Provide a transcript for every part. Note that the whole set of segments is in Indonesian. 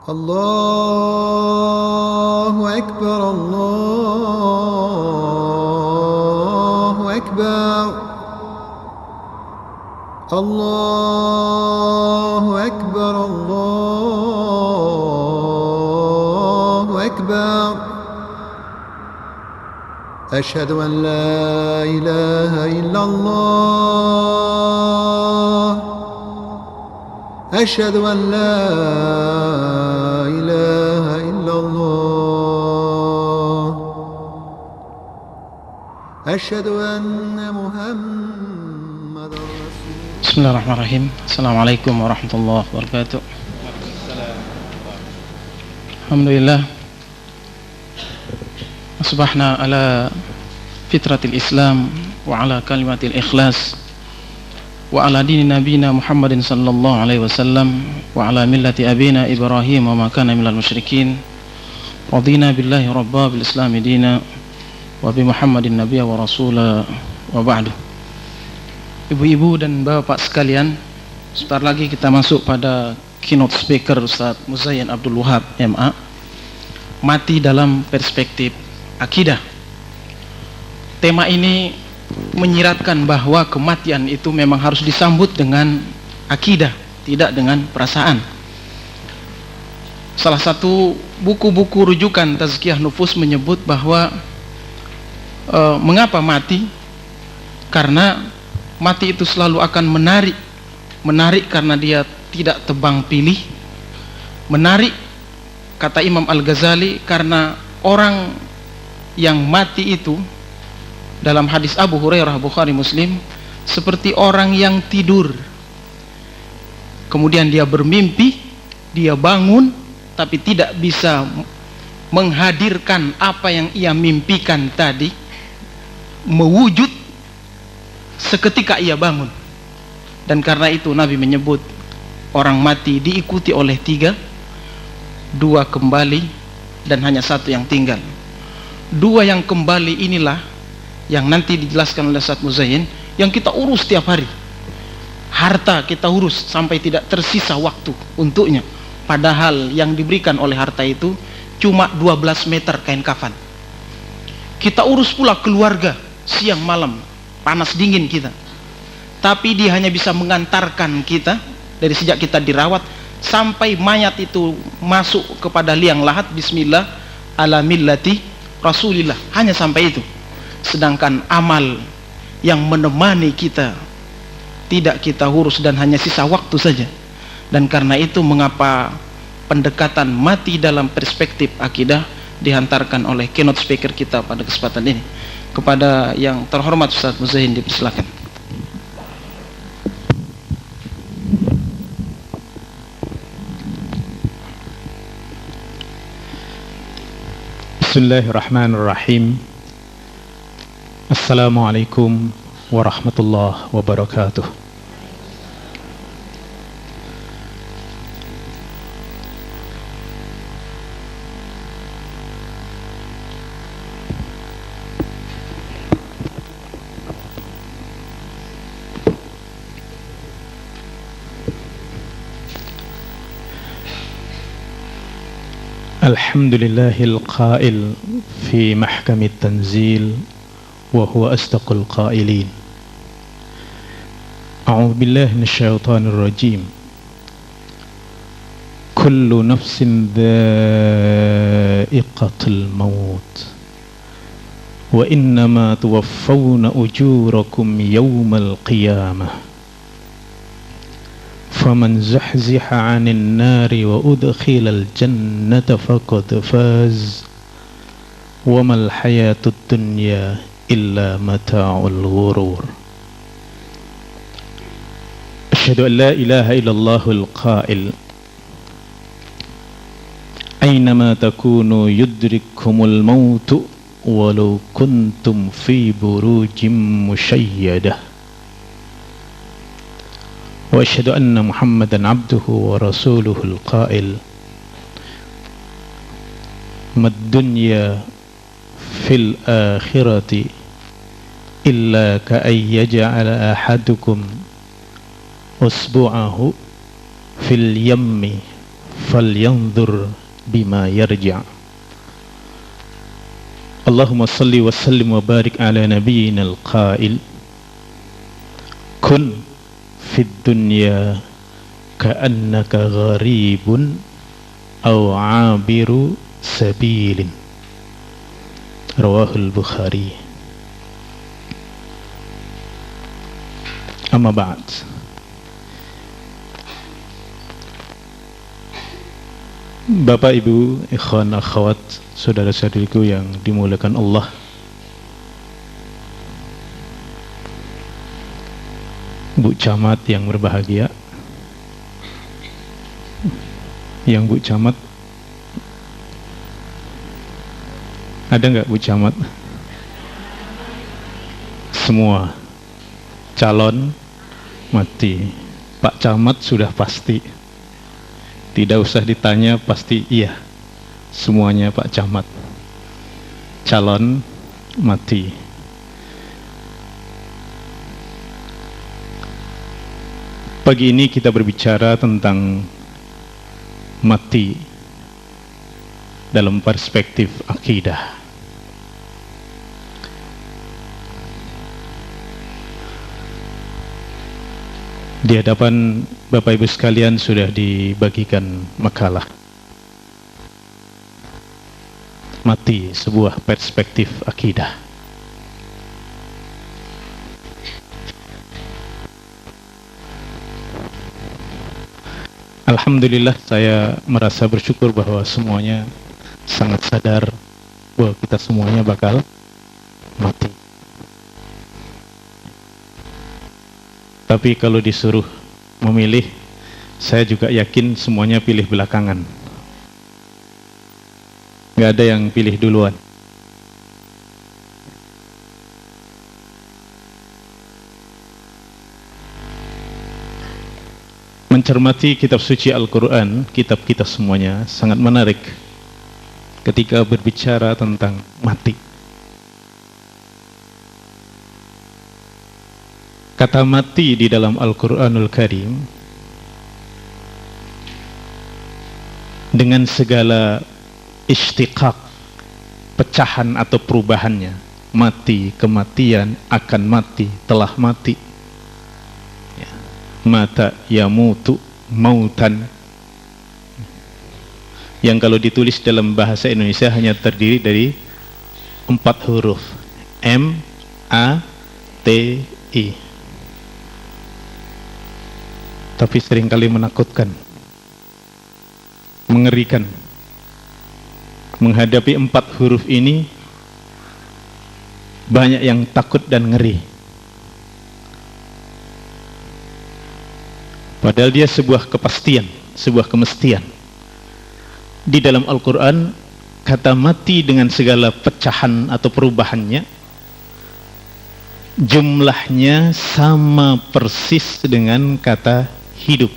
الله أكبر الله أكبر الله أكبر الله أكبر أشهد أن لا إله إلا الله أشهد أن لا إله إلا الله أشهد أن محمد رسول الله. بسم الله الرحمن الرحيم. السلام عليكم ورحمة الله وبركاته. الحمد لله أصبحنا على فطرة الإسلام وعلى كلمة الإخلاص وعلى دين نبينا محمد صلى الله عليه وسلم وعلى ملة أبينا إبراهيم وما كان من المشركين رضينا بالله ربا بالإسلام دينا وبمحمد النبي ورسولا وبعد. Ibu-ibu dan bapak sekalian, sebentar lagi kita masuk pada keynote speaker Ustaz Muzayyin Abdul Wahab MA, mati dalam perspektif akidah. Tema ini menyiratkan bahwa kematian itu memang harus disambut dengan akidah, tidak dengan perasaan. Salah satu buku-buku rujukan tazkiyah nufus menyebut bahwa mengapa mati? Karena mati itu selalu akan menarik karena dia tidak tebang pilih. Menarik, kata Imam Al-Ghazali, karena orang yang mati itu dalam hadis Abu Hurairah Bukhari Muslim seperti orang yang tidur, kemudian dia bermimpi, dia bangun tapi tidak bisa menghadirkan apa yang ia mimpikan tadi mewujud seketika ia bangun. Dan karena itu Nabi menyebut orang mati diikuti oleh 3, 2 kembali dan hanya 1 yang tinggal. 2 yang kembali inilah yang nanti dijelaskan oleh Ustaz Muzayyin, yang kita urus setiap hari. Harta kita urus sampai tidak tersisa waktu untuknya, padahal yang diberikan oleh harta itu cuma 12 meter kain kafan. Kita urus pula keluarga, siang malam panas dingin kita, tapi dia hanya bisa mengantarkan kita dari sejak kita dirawat sampai mayat itu masuk kepada liang lahat, bismillah ala millati rasulillah, hanya sampai itu. Sedangkan amal yang menemani kita tidak kita urus dan hanya sisa waktu saja. Dan karena itu mengapa pendekatan mati dalam perspektif akidah dihantarkan oleh keynote speaker kita pada kesempatan ini. Kepada yang terhormat Ustaz Muzayyin dipersilakan. Bismillahirrahmanirrahim. Assalamualaikum warahmatullahi wabarakatuh. الحمد لله القائل في محكم التنزيل وهو أصدق القائلين. أعوذ بالله من الشيطان الرجيم. كل نفس ذائقة الموت وإنما توفون أجوركم يوم القيامة فمن زحزح عن النار وأدخل الجنة فقد فاز وما الحياة الدنيا إلا متاع الغرور. أشهد أن لا إله إلا الله القائل أينما تكونوا يدرككم الموت ولو كنتم في بروج مشيدة. وأشهد أن محمدا عبده ورسوله القائل ما الدنيا في الآخرة إلا كأن يجعل أحدكم أصبعه في اليم falyanzur bima yarja'. Allahumma salli wa sallim wa barik ala nabiyyina al-qail kun fid dunya ka'annaka gharibun aw 'abiru sabilin. Rawahul Bukhari. Amma ba'd. Bapak, Ibu, ikhwan, akhwat, saudara-saudariku yang dimuliakan Allah. Bu Camat yang berbahagia. Yang Bu Camat, ada nggak Bu Camat? Semua calon mati. Pak Camat sudah pasti. Tidak usah ditanya, pasti iya. Semuanya Pak Camat. Calon mati. Pagi ini kita berbicara tentang mati dalam perspektif akidah. Di hadapan Bapak Ibu sekalian sudah dibagikan makalah mati, sebuah perspektif akidah. Alhamdulillah, saya merasa bersyukur bahwa semuanya sangat sadar bahwa kita semuanya bakal mati. Tapi kalau disuruh memilih, saya juga yakin semuanya pilih belakangan. Nggak ada yang pilih duluan. Mencermati kitab suci Al-Quran, kitab kita semuanya, sangat menarik ketika berbicara tentang mati. Kata mati di dalam Al-Quranul Karim dengan segala istiqaq, pecahan atau perubahannya, mati, kematian, akan mati, telah mati, mata yamutu mautan, yang kalau ditulis dalam bahasa Indonesia hanya terdiri dari 4 huruf, M, A, T, I. Tapi seringkali menakutkan, mengerikan. Menghadapi 4 huruf ini, banyak yang takut dan ngeri. Padahal dia sebuah kepastian, sebuah kemestian. Di dalam Al-Quran, kata mati dengan segala pecahan atau perubahannya, jumlahnya sama persis dengan kata hidup,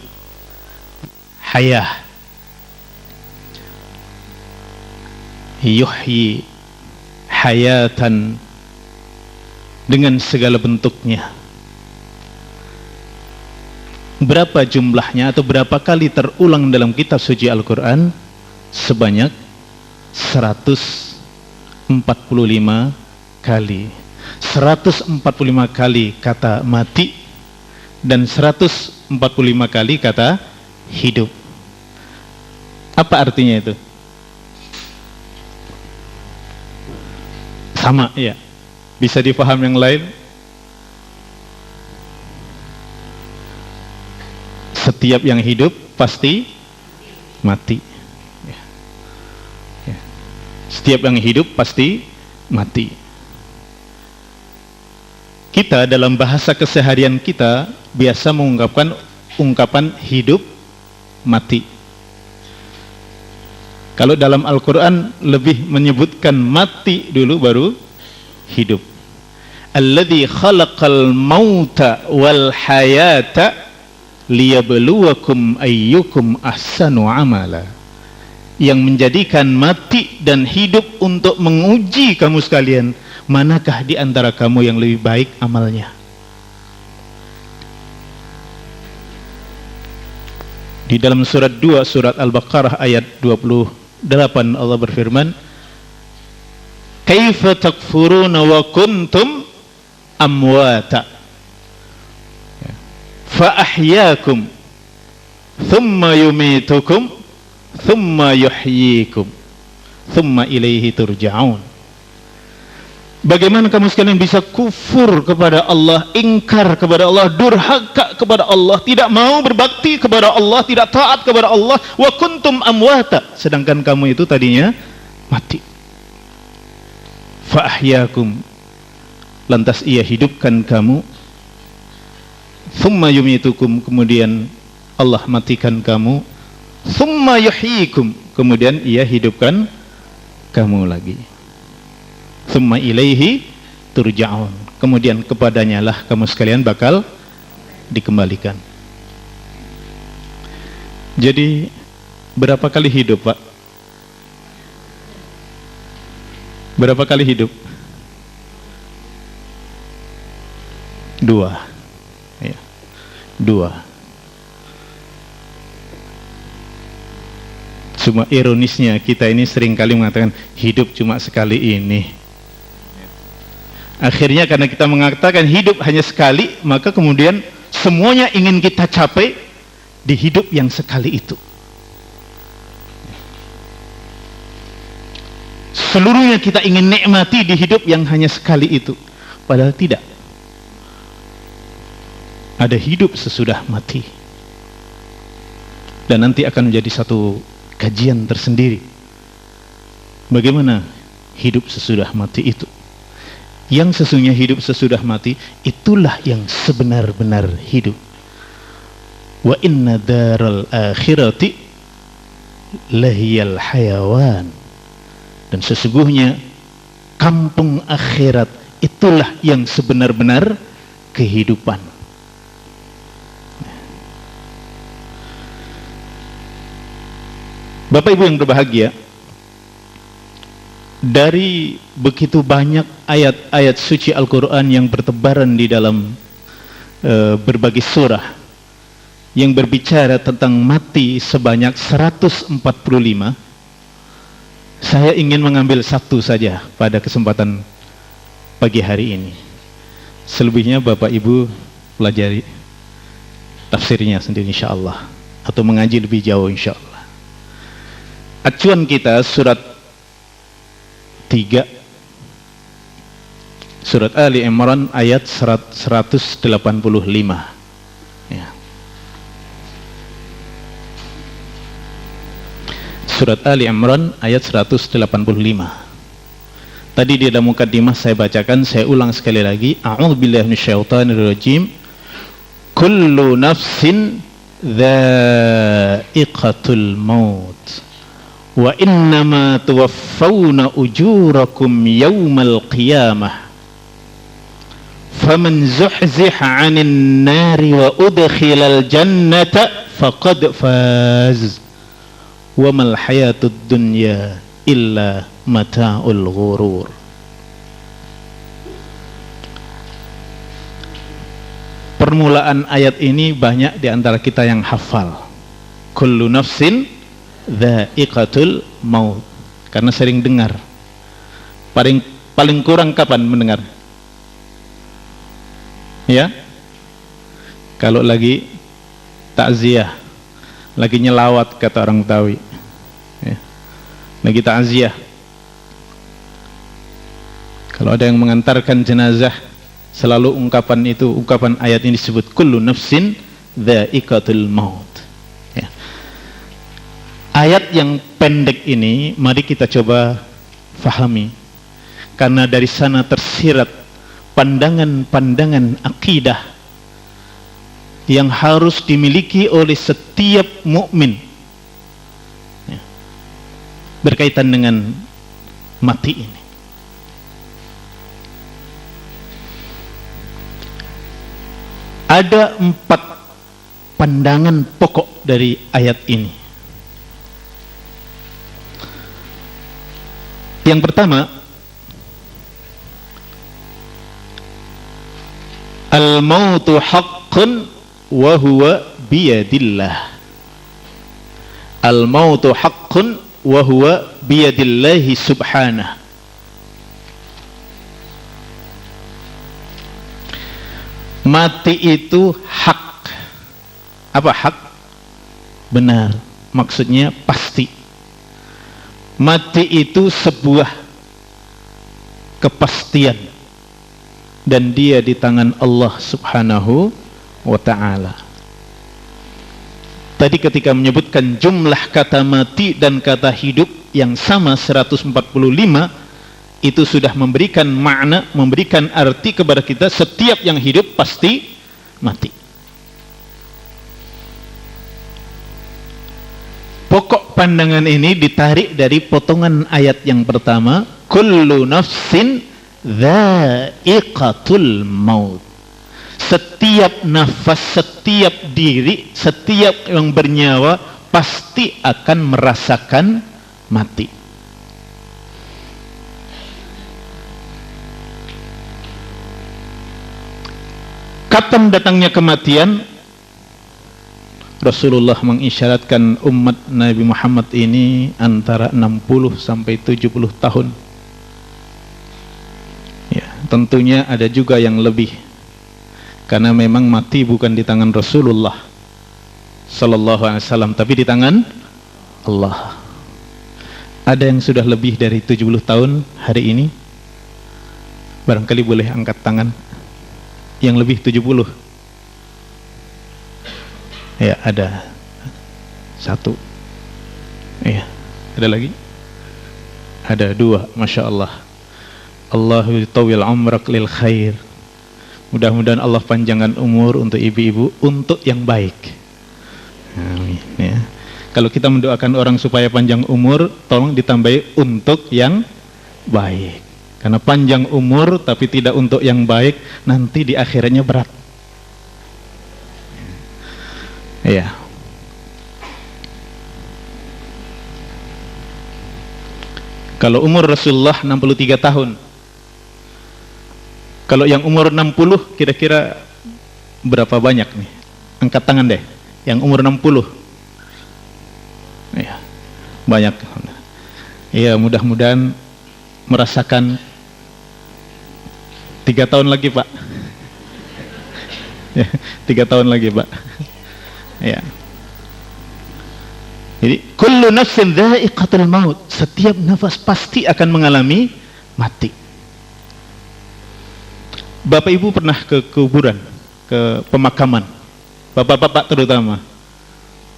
hayah, yuhyi, hayatan, dengan segala bentuknya. Berapa jumlahnya atau berapa kali terulang dalam kitab suci Al-Quran? Sebanyak 145 kali. 145 kali kata mati dan 145 kali kata hidup. Apa artinya itu? Sama ya? Bisa dipaham yang lain? Setiap yang hidup pasti mati. Setiap yang hidup pasti mati. Kita dalam bahasa keseharian kita biasa mengungkapkan ungkapan hidup mati. Kalau dalam Al-Quran lebih menyebutkan mati dulu baru hidup. Alladzi khalaqal mauta wal hayata liyabluwakum ayyukum ahsanu amala. Yang menjadikan mati dan hidup untuk menguji kamu sekalian, manakah di antara kamu yang lebih baik amalnya. Di dalam surat 2 surat Al-Baqarah ayat 28 Allah berfirman, "Kaifa takfuruna wa kuntum amwata fa ahyaakum thumma yumitukum thumma yuhyikum thumma ilaihi turja'un." Bagaimana kamu sekalian bisa kufur kepada Allah, ingkar kepada Allah, durhaka kepada Allah, tidak mau berbakti kepada Allah, tidak taat kepada Allah, wa kuntum amwata, sedangkan kamu itu tadinya mati. Fa ahyaakum, lantas ia hidupkan kamu, thumma yumitukum, kemudian Allah matikan kamu, thumma yuhyikum, kemudian ia hidupkan kamu lagi. Thumma ilaihi turja'un, kemudian kepadanya lah kamu sekalian bakal dikembalikan. Jadi berapa kali hidup, Pak? Berapa kali hidup? 2 ya, 2. Cuma ironisnya kita ini sering kali mengatakan hidup cuma sekali ini. Akhirnya karena kita mengatakan hidup hanya sekali, maka kemudian semuanya ingin kita capai di hidup yang sekali itu. Seluruhnya kita ingin nikmati di hidup yang hanya sekali itu. Padahal tidak. Ada hidup sesudah mati. Dan nanti akan menjadi satu kajian tersendiri. Bagaimana hidup sesudah mati itu? Yang sesungguhnya hidup sesudah mati, itulah yang sebenar-benar hidup. Wa inna daral akhirati lahiyal hayawan. Dan sesungguhnya kampung akhirat itulah yang sebenar-benar kehidupan. Bapak Ibu yang berbahagia, dari begitu banyak ayat-ayat suci Al-Quran yang bertebaran di dalam berbagai surah yang berbicara tentang mati sebanyak 145, saya ingin mengambil satu saja pada kesempatan pagi hari ini. Selebihnya Bapak Ibu pelajari tafsirnya sendiri insyaallah, atau mengaji lebih jauh insyaallah. Acuan kita surat 3 Surat Ali Imran ayat 185 ya. Surat Ali Imran ayat 185. Tadi di dalam mukadimah saya bacakan, saya ulang sekali lagi. A'udzubillahi minasyaitonirrajim. Kullu nafsin dha'iqatul maut wa innama tuwaffawna ujurakum yawmal qiyamah faman zuhziha 'anil nari wa udkhilal jannata faqad faz wa mal hayatud dunya illa mata'ul ghurur. Permulaan ayat ini banyak di antara kita yang hafal. Kullu nafsin dha'iqatul maut, karena sering dengar. Paling kurang kapan mendengar? Ya, kalau lagi takziah, lagi nyelawat kata orang Betawi ya. Lagi takziah, kalau ada yang mengantarkan jenazah, selalu ungkapan ayat ini disebut kullu nafsin dha'iqatul maut. Ayat yang pendek ini mari kita coba fahami, karena dari sana tersirat pandangan-pandangan akidah yang harus dimiliki oleh setiap mukmin ya, berkaitan dengan mati ini. Ada 4 pandangan pokok dari ayat ini. Yang pertama, al-mautu haqqun wa huwa biyadillah. Al-mautu haqqun wa huwa biyadillahi subhanahu. Mati itu hak. Apa hak? Benar. Maksudnya pasti. Mati itu sebuah kepastian, dan dia di tangan Allah subhanahu wa ta'ala. Tadi ketika menyebutkan jumlah kata mati dan kata hidup yang sama 145, itu sudah memberikan makna, memberikan arti kepada kita setiap yang hidup pasti mati. Pokok pandangan ini ditarik dari potongan ayat yang pertama, kullu nafsin dha'iqatul maut. Setiap nafas, setiap diri, setiap yang bernyawa pasti akan merasakan mati. Kapan datangnya kematian? Rasulullah mengisyaratkan umat Nabi Muhammad ini antara 60 sampai 70 tahun. Ya, tentunya ada juga yang lebih, karena memang mati bukan di tangan Rasulullah sallallahu alaihi wasallam, tapi di tangan Allah. Ada yang sudah lebih dari 70 tahun hari ini? Barangkali boleh angkat tangan yang lebih 70. Ya, ada satu. Ya, ada lagi? Ada dua, Masya Allah. Allahu tawil umrak lil khair. Mudah-mudahan Allah panjangkan umur untuk ibu-ibu untuk yang baik. Amin. Ya. Kalau kita mendoakan orang supaya panjang umur, tolong ditambahi untuk yang baik. Karena panjang umur tapi tidak untuk yang baik, nanti di akhirnya berat. Ya. Kalau umur Rasulullah 63 tahun. Kalau yang umur 60 kira-kira berapa banyak nih? Angkat tangan deh. Yang umur 60. Ya. Banyak. Ya, mudah-mudahan merasakan 3 tahun lagi, Pak. Ya, 3 tahun lagi, Pak. Ya. Jadi kullu nafsin dha'iqatul maut. Setiap nafas pasti akan mengalami mati. Bapak Ibu pernah ke kuburan, ke pemakaman? Bapak-bapak terutama.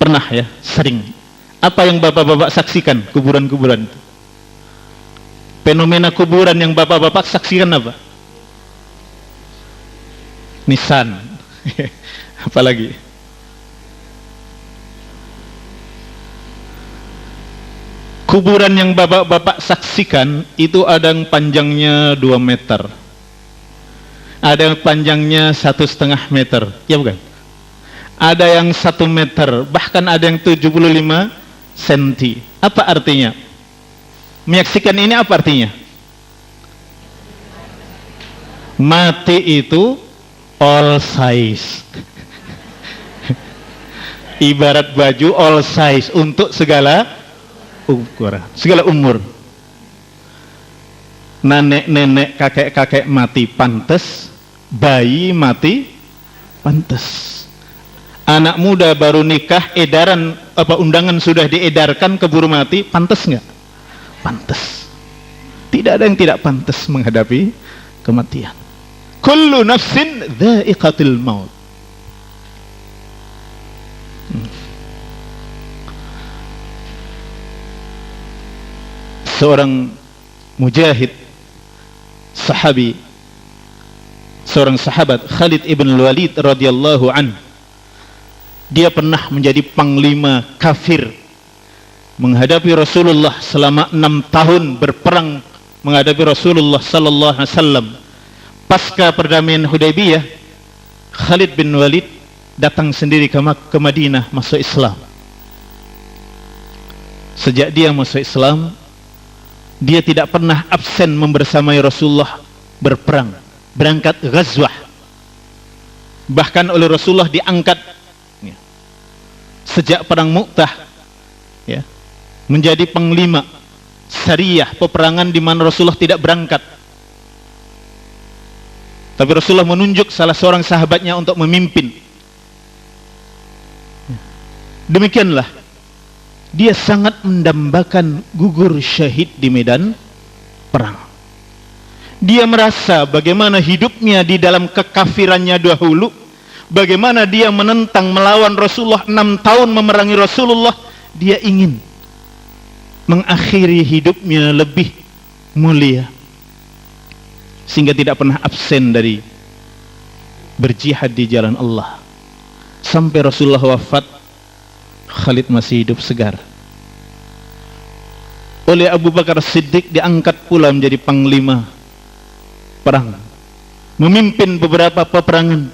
Pernah ya? Sering. Apa yang bapak-bapak saksikan kuburan-kuburan itu? Fenomena kuburan yang bapak-bapak saksikan apa? Nisan. Apalagi? Kuburan yang bapak-bapak saksikan itu ada yang panjangnya 2 meter, ada yang panjangnya 1,5 meter, ya bukan? Ada yang 1 meter, bahkan ada yang 75 cm. Apa artinya? Menyaksikan ini apa artinya? Mati itu all size. Ibarat baju all size untuk segala ukuran, segala umur. Nenek-nenek, kakek-kakek mati pantas, bayi mati pantas. Anak muda baru nikah, edaran apa undangan sudah diedarkan keburu mati, pantas nggak? Pantas. Tidak ada yang tidak pantas menghadapi kematian. Kullu nafsin dha'iqatul maut. Seorang mujahid, sahabi, seorang sahabat Khalid ibn Walid radhiyallahu anhu, dia pernah menjadi panglima kafir menghadapi Rasulullah selama 6 tahun berperang menghadapi Rasulullah sallallahu alaihi wasallam. Pasca perdamaian Hudaybiyah, Khalid bin Walid datang sendiri ke Madinah masuk Islam. Sejak dia masuk Islam, dia tidak pernah absen membersamai Rasulullah berperang, berangkat ghazwah. Bahkan oleh Rasulullah diangkat sejak perang Mu'tah ya, menjadi panglima Sariyah, peperangan di mana Rasulullah tidak berangkat. Tapi Rasulullah menunjuk salah seorang sahabatnya untuk memimpin. Demikianlah dia sangat mendambakan gugur syahid di medan perang. Dia merasa bagaimana hidupnya di dalam kekafirannya dahulu, bagaimana dia menentang melawan Rasulullah 6 tahun memerangi Rasulullah. Dia ingin mengakhiri hidupnya lebih mulia, sehingga tidak pernah absen dari berjihad di jalan Allah. Sampai Rasulullah wafat, Khalid masih hidup segar. Oleh Abu Bakar Siddiq diangkat pula menjadi panglima perang, memimpin beberapa peperangan.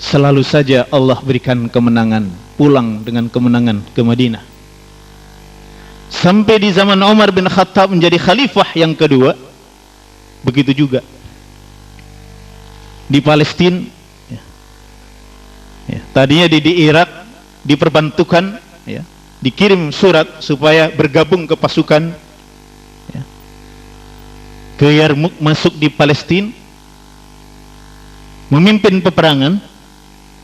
Selalu saja Allah berikan kemenangan, pulang dengan kemenangan ke Madinah. Sampai di zaman Umar bin Khattab menjadi khalifah yang kedua, begitu juga di Palestina. Tadinya di Irak diperbantukan, ya, dikirim surat supaya bergabung ke pasukan, ya, ke Yarmuk, masuk di Palestina, memimpin peperangan.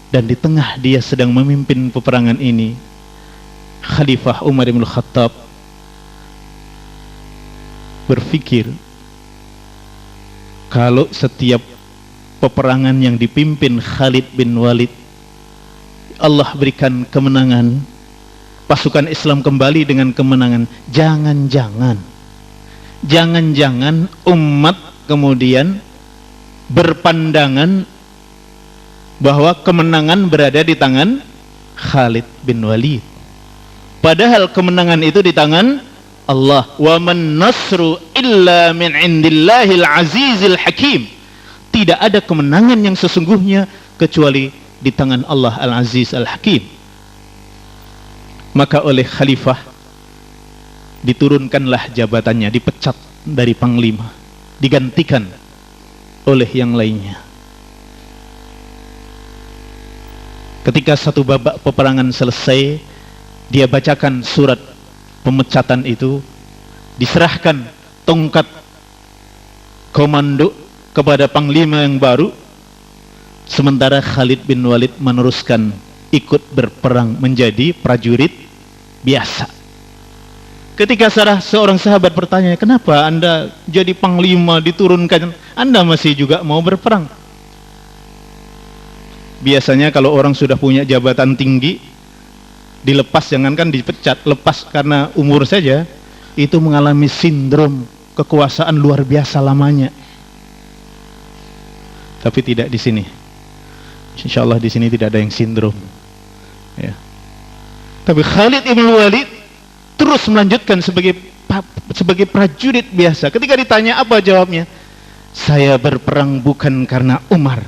Dan di tengah dia sedang memimpin peperangan ini, Khalifah Umar bin Khattab berpikir, kalau setiap peperangan yang dipimpin Khalid bin Walid Allah berikan kemenangan, pasukan Islam kembali dengan kemenangan, jangan-jangan umat kemudian berpandangan bahwa kemenangan berada di tangan Khalid bin Walid, padahal kemenangan itu di tangan Allah. Wa man nasru illa min indillahil azizil hakim. Tidak ada kemenangan yang sesungguhnya kecuali di tangan Allah Al-Aziz Al-Hakim. Maka oleh khalifah diturunkanlah jabatannya, dipecat dari panglima, digantikan oleh yang lainnya. Ketika satu babak peperangan selesai, dia bacakan surat pemecatan itu, diserahkan tongkat komando kepada panglima yang baru, sementara Khalid bin Walid meneruskan ikut berperang menjadi prajurit biasa. Ketika seorang sahabat bertanya, kenapa Anda jadi panglima diturunkan, Anda masih juga mau berperang? Biasanya kalau orang sudah punya jabatan tinggi, dilepas, jangankan dipecat, lepas karena umur saja, itu mengalami sindrom kekuasaan luar biasa lamanya. Tapi tidak di sini. Insya Allah di sini tidak ada yang sindrom. Ya. Tapi Khalid ibn Walid terus melanjutkan sebagai prajurit biasa. Ketika ditanya apa jawabnya? Saya berperang bukan karena Umar.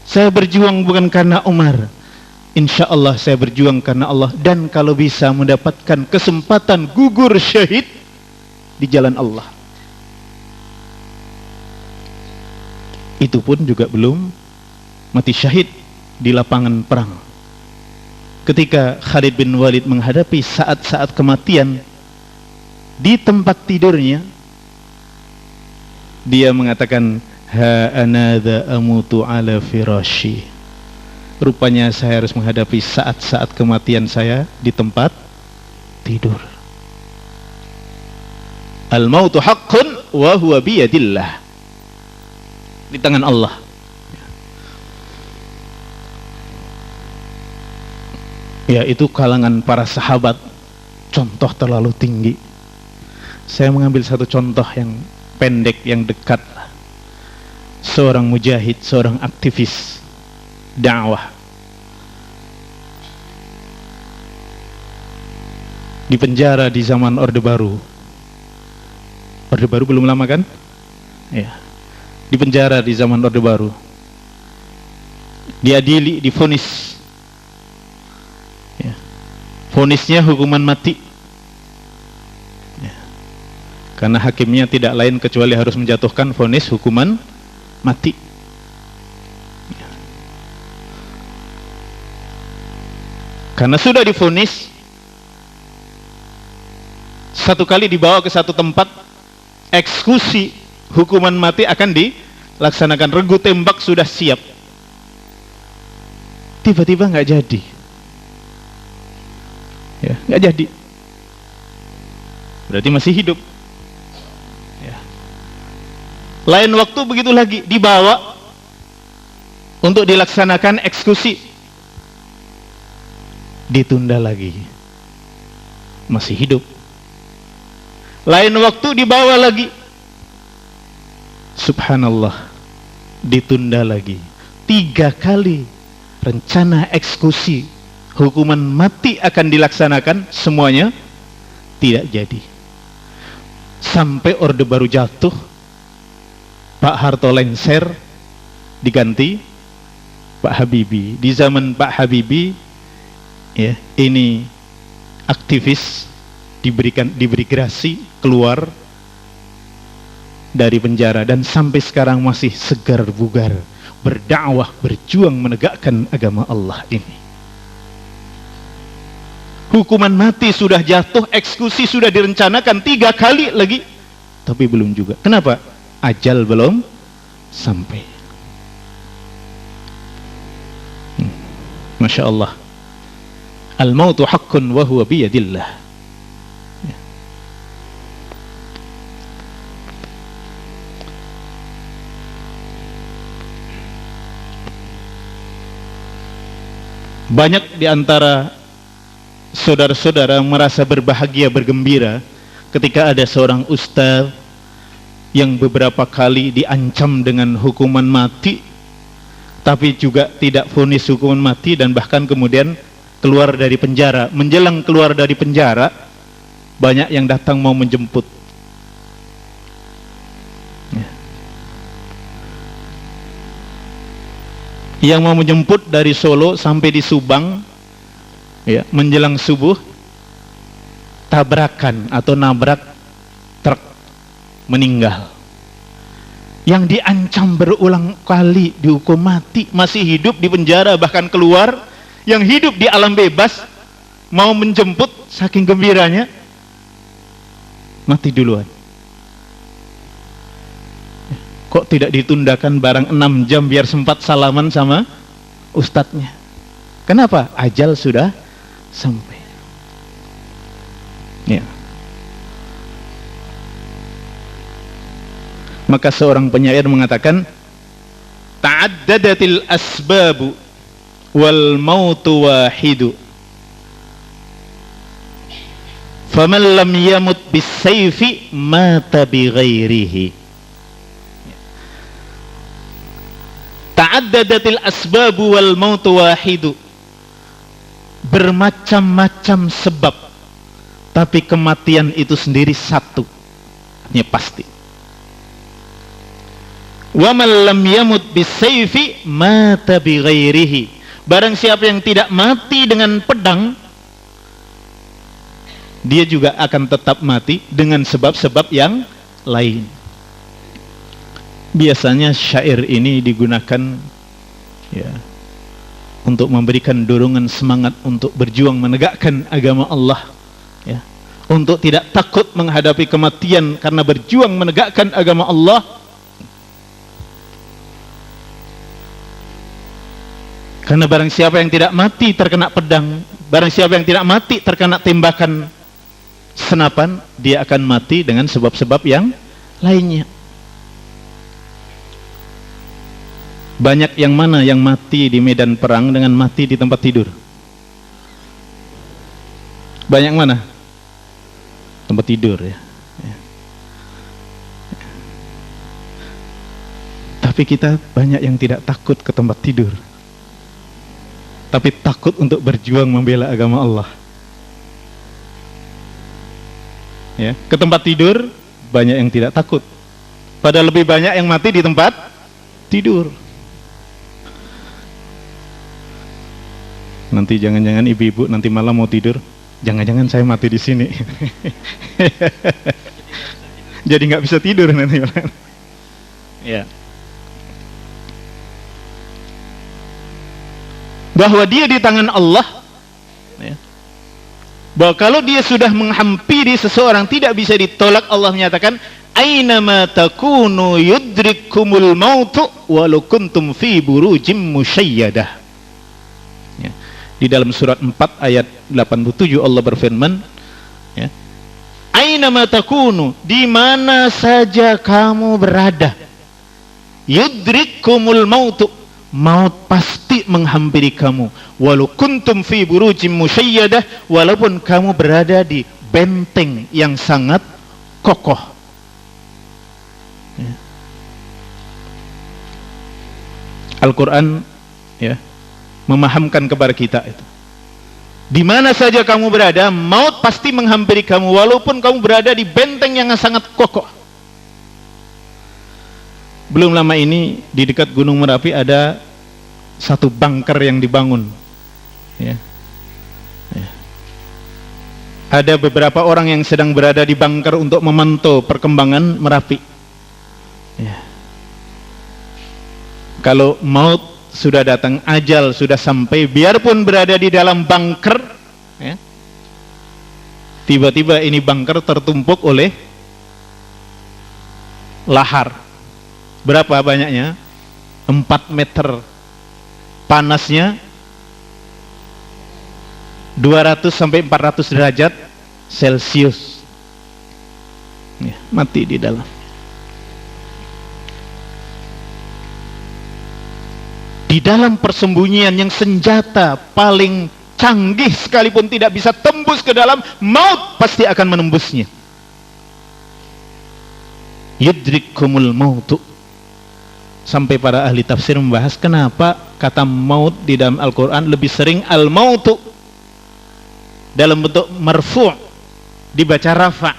Saya berjuang bukan karena Umar. Insya Allah saya berjuang karena Allah, dan kalau bisa mendapatkan kesempatan gugur syahid di jalan Allah. Itu pun juga belum mati syahid di lapangan perang. Ketika Khalid bin Walid menghadapi saat-saat kematian di tempat tidurnya, dia mengatakan, ha anadha amutu ala firashi. Rupanya saya harus menghadapi saat-saat kematian saya di tempat tidur. Al mautu haqqun wa huwa biyadillah. Di tangan Allah. Ya, itu kalangan para sahabat, contoh terlalu tinggi. Saya mengambil satu contoh yang pendek, yang dekat. Seorang mujahid, seorang aktivis dakwah, di penjara di zaman Orde Baru. Orde Baru belum lama kan? Ya. Di penjara di zaman Orde Baru. Diadili, divonis. Ya. Vonisnya hukuman mati. Ya. Karena hakimnya tidak lain kecuali harus menjatuhkan vonis hukuman mati. Karena sudah divonis, Satu kali dibawa ke satu tempat, eksekusi, hukuman mati akan dilaksanakan. Regu tembak sudah siap. Tiba-tiba nggak jadi. Ya, nggak jadi. Berarti masih hidup. Ya. Lain waktu begitu lagi, dibawa untuk dilaksanakan eksekusi, ditunda lagi, masih hidup. Lain waktu dibawa lagi, subhanallah, ditunda lagi. 3 kali rencana eksekusi, hukuman mati akan dilaksanakan, semuanya tidak jadi. Sampai orde baru jatuh, Pak Harto lengser, diganti Pak Habibie. Di zaman Pak Habibie, ya, ini aktivis diberi gerasi keluar dari penjara dan sampai sekarang masih segar bugar berdakwah, berjuang menegakkan agama Allah ini. Hukuman mati sudah jatuh, eksekusi sudah direncanakan 3 kali lagi, tapi belum juga. Kenapa? Ajal belum sampai. Masya Allah. Al-mautu haqqun wa huwa biyadillah. Banyak di antara saudara-saudara merasa berbahagia, bergembira ketika ada seorang ustaz yang beberapa kali diancam dengan hukuman mati, tapi juga tidak vonis hukuman mati, dan bahkan kemudian keluar dari penjara. Menjelang keluar dari penjara, banyak yang datang mau menjemput. Yang mau menjemput dari Solo sampai di Subang, ya, menjelang subuh, tabrakan atau nabrak truk, meninggal. Yang diancam berulang kali dihukum mati, masih hidup di penjara, bahkan keluar. Yang hidup di alam bebas mau menjemput, saking gembiranya mati duluan. Kok tidak ditundakan barang 6 jam biar sempat salaman sama ustadznya? Kenapa? Ajal sudah sampai. Ya. Maka seorang penyair mengatakan, ta'addadatil asbabu wal mautu wahidu, faman lam yamut bisayfi mata bighairihi. Ta'addadatil asbabu wal mautu wahidu. Bermacam-macam sebab, tapi kematian itu sendiri satu, artinya pasti. Wa man lam yamut bisayfi mata bighairihi. Barang siapa yang tidak mati dengan pedang, dia juga akan tetap mati dengan sebab-sebab yang lain. Biasanya syair ini digunakan, ya, untuk memberikan dorongan semangat untuk berjuang menegakkan agama Allah, ya, untuk tidak takut menghadapi kematian karena berjuang menegakkan agama Allah. Karena barang siapa yang tidak mati terkena pedang, barang siapa yang tidak mati terkena tembakan senapan, dia akan mati dengan sebab-sebab yang lainnya. Banyak yang mana yang mati di medan perang dengan mati di tempat tidur? Banyak mana? Tempat tidur, ya. Tapi kita banyak yang tidak takut ke tempat tidur, tapi takut untuk berjuang membela agama Allah. Ya, ke tempat tidur banyak yang tidak takut, padahal lebih banyak yang mati di tempat tidur. Nanti jangan-jangan ibu-ibu nanti malam mau tidur, jangan-jangan saya mati di sini. Jadi nggak bisa tidur nanti. Ya. Bahwa dia di tangan Allah, ya, bahwa kalau dia sudah menghampiri seseorang tidak bisa ditolak. Allah menyatakan ainama takunu yudrikumul mautu walau kuntum fi burujim musyayyadah. Ya. Di dalam surat 4 ayat 87 Allah berfirman, ya, ainama takunu, di mana saja kamu berada, yudrikumul mautu, maut pasti menghampiri kamu, walau kuntum fi burujim musyayyadah, walaupun kamu berada di benteng yang sangat kokoh. Ya. Al-Quran, ya, memahamkan kepada kita itu. Di mana saja kamu berada, maut pasti menghampiri kamu, walaupun kamu berada di benteng yang sangat kokoh. Belum lama ini di dekat Gunung Merapi ada satu bunker yang dibangun. Ya. Ya. Ada beberapa orang yang sedang berada di bunker untuk memantau perkembangan Merapi. Ya. Kalau maut sudah datang, ajal sudah sampai, biarpun berada di dalam bunker, ya, tiba-tiba ini bunker tertumpuk oleh lahar. Berapa banyaknya? 4 meter. Panasnya 200 sampai 400 derajat Celcius. Ya, mati di dalam. Di dalam persembunyian yang senjata paling canggih sekalipun tidak bisa tembus ke dalam, maut pasti akan menembusnya. Yudrikumul mautu. Sampai para ahli tafsir membahas kenapa kata maut di dalam Al-Quran lebih sering al-mautu dalam bentuk marfu', dibaca rafa'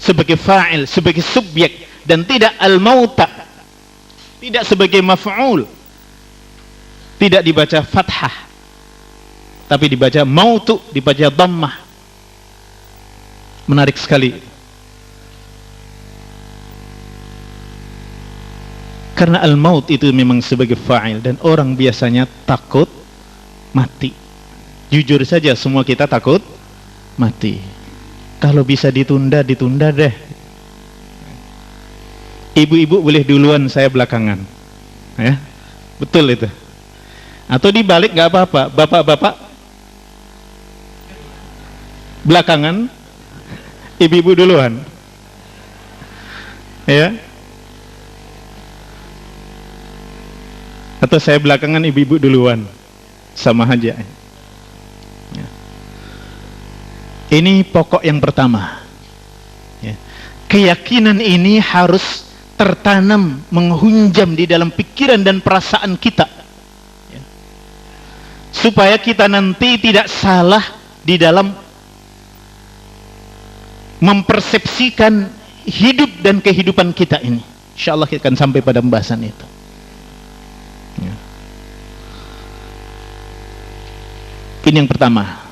sebagai fa'il, sebagai subjek, dan tidak al-mauta, tidak sebagai maf'ul, tidak dibaca fathah, tapi dibaca mautu, dibaca dhammah. Menarik sekali. Karena al-maut itu memang sebagai fa'il, dan orang biasanya takut mati. Jujur saja, semua kita takut mati. Kalau bisa ditunda, ditunda deh. Ibu-ibu boleh duluan, saya belakangan. Ya, betul itu. Atau dibalik nggak apa-apa, bapak-bapak belakangan, ibu-ibu duluan. Ya. Atau saya belakangan, ibu-ibu duluan, sama aja. Ya. Ini pokok yang pertama. Ya. Keyakinan ini harus tertanam, menghunjam di dalam pikiran dan perasaan kita, ya, supaya kita nanti tidak salah di dalam mempersepsikan hidup dan kehidupan kita ini. Insyaallah kita akan sampai pada pembahasan itu. Ya. Ini yang pertama.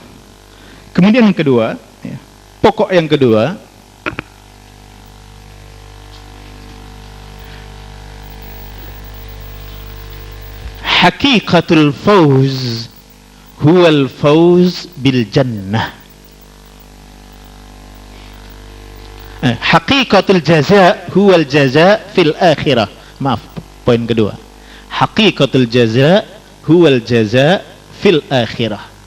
Kemudian yang kedua, ya, pokok yang kedua, hakikatul fawz huwal fawz bil jannah. Hakikatul jaza huwal jaza fil akhirah. Maaf, poin kedua. Hakikatul jaza huwal jaza fil akhirah.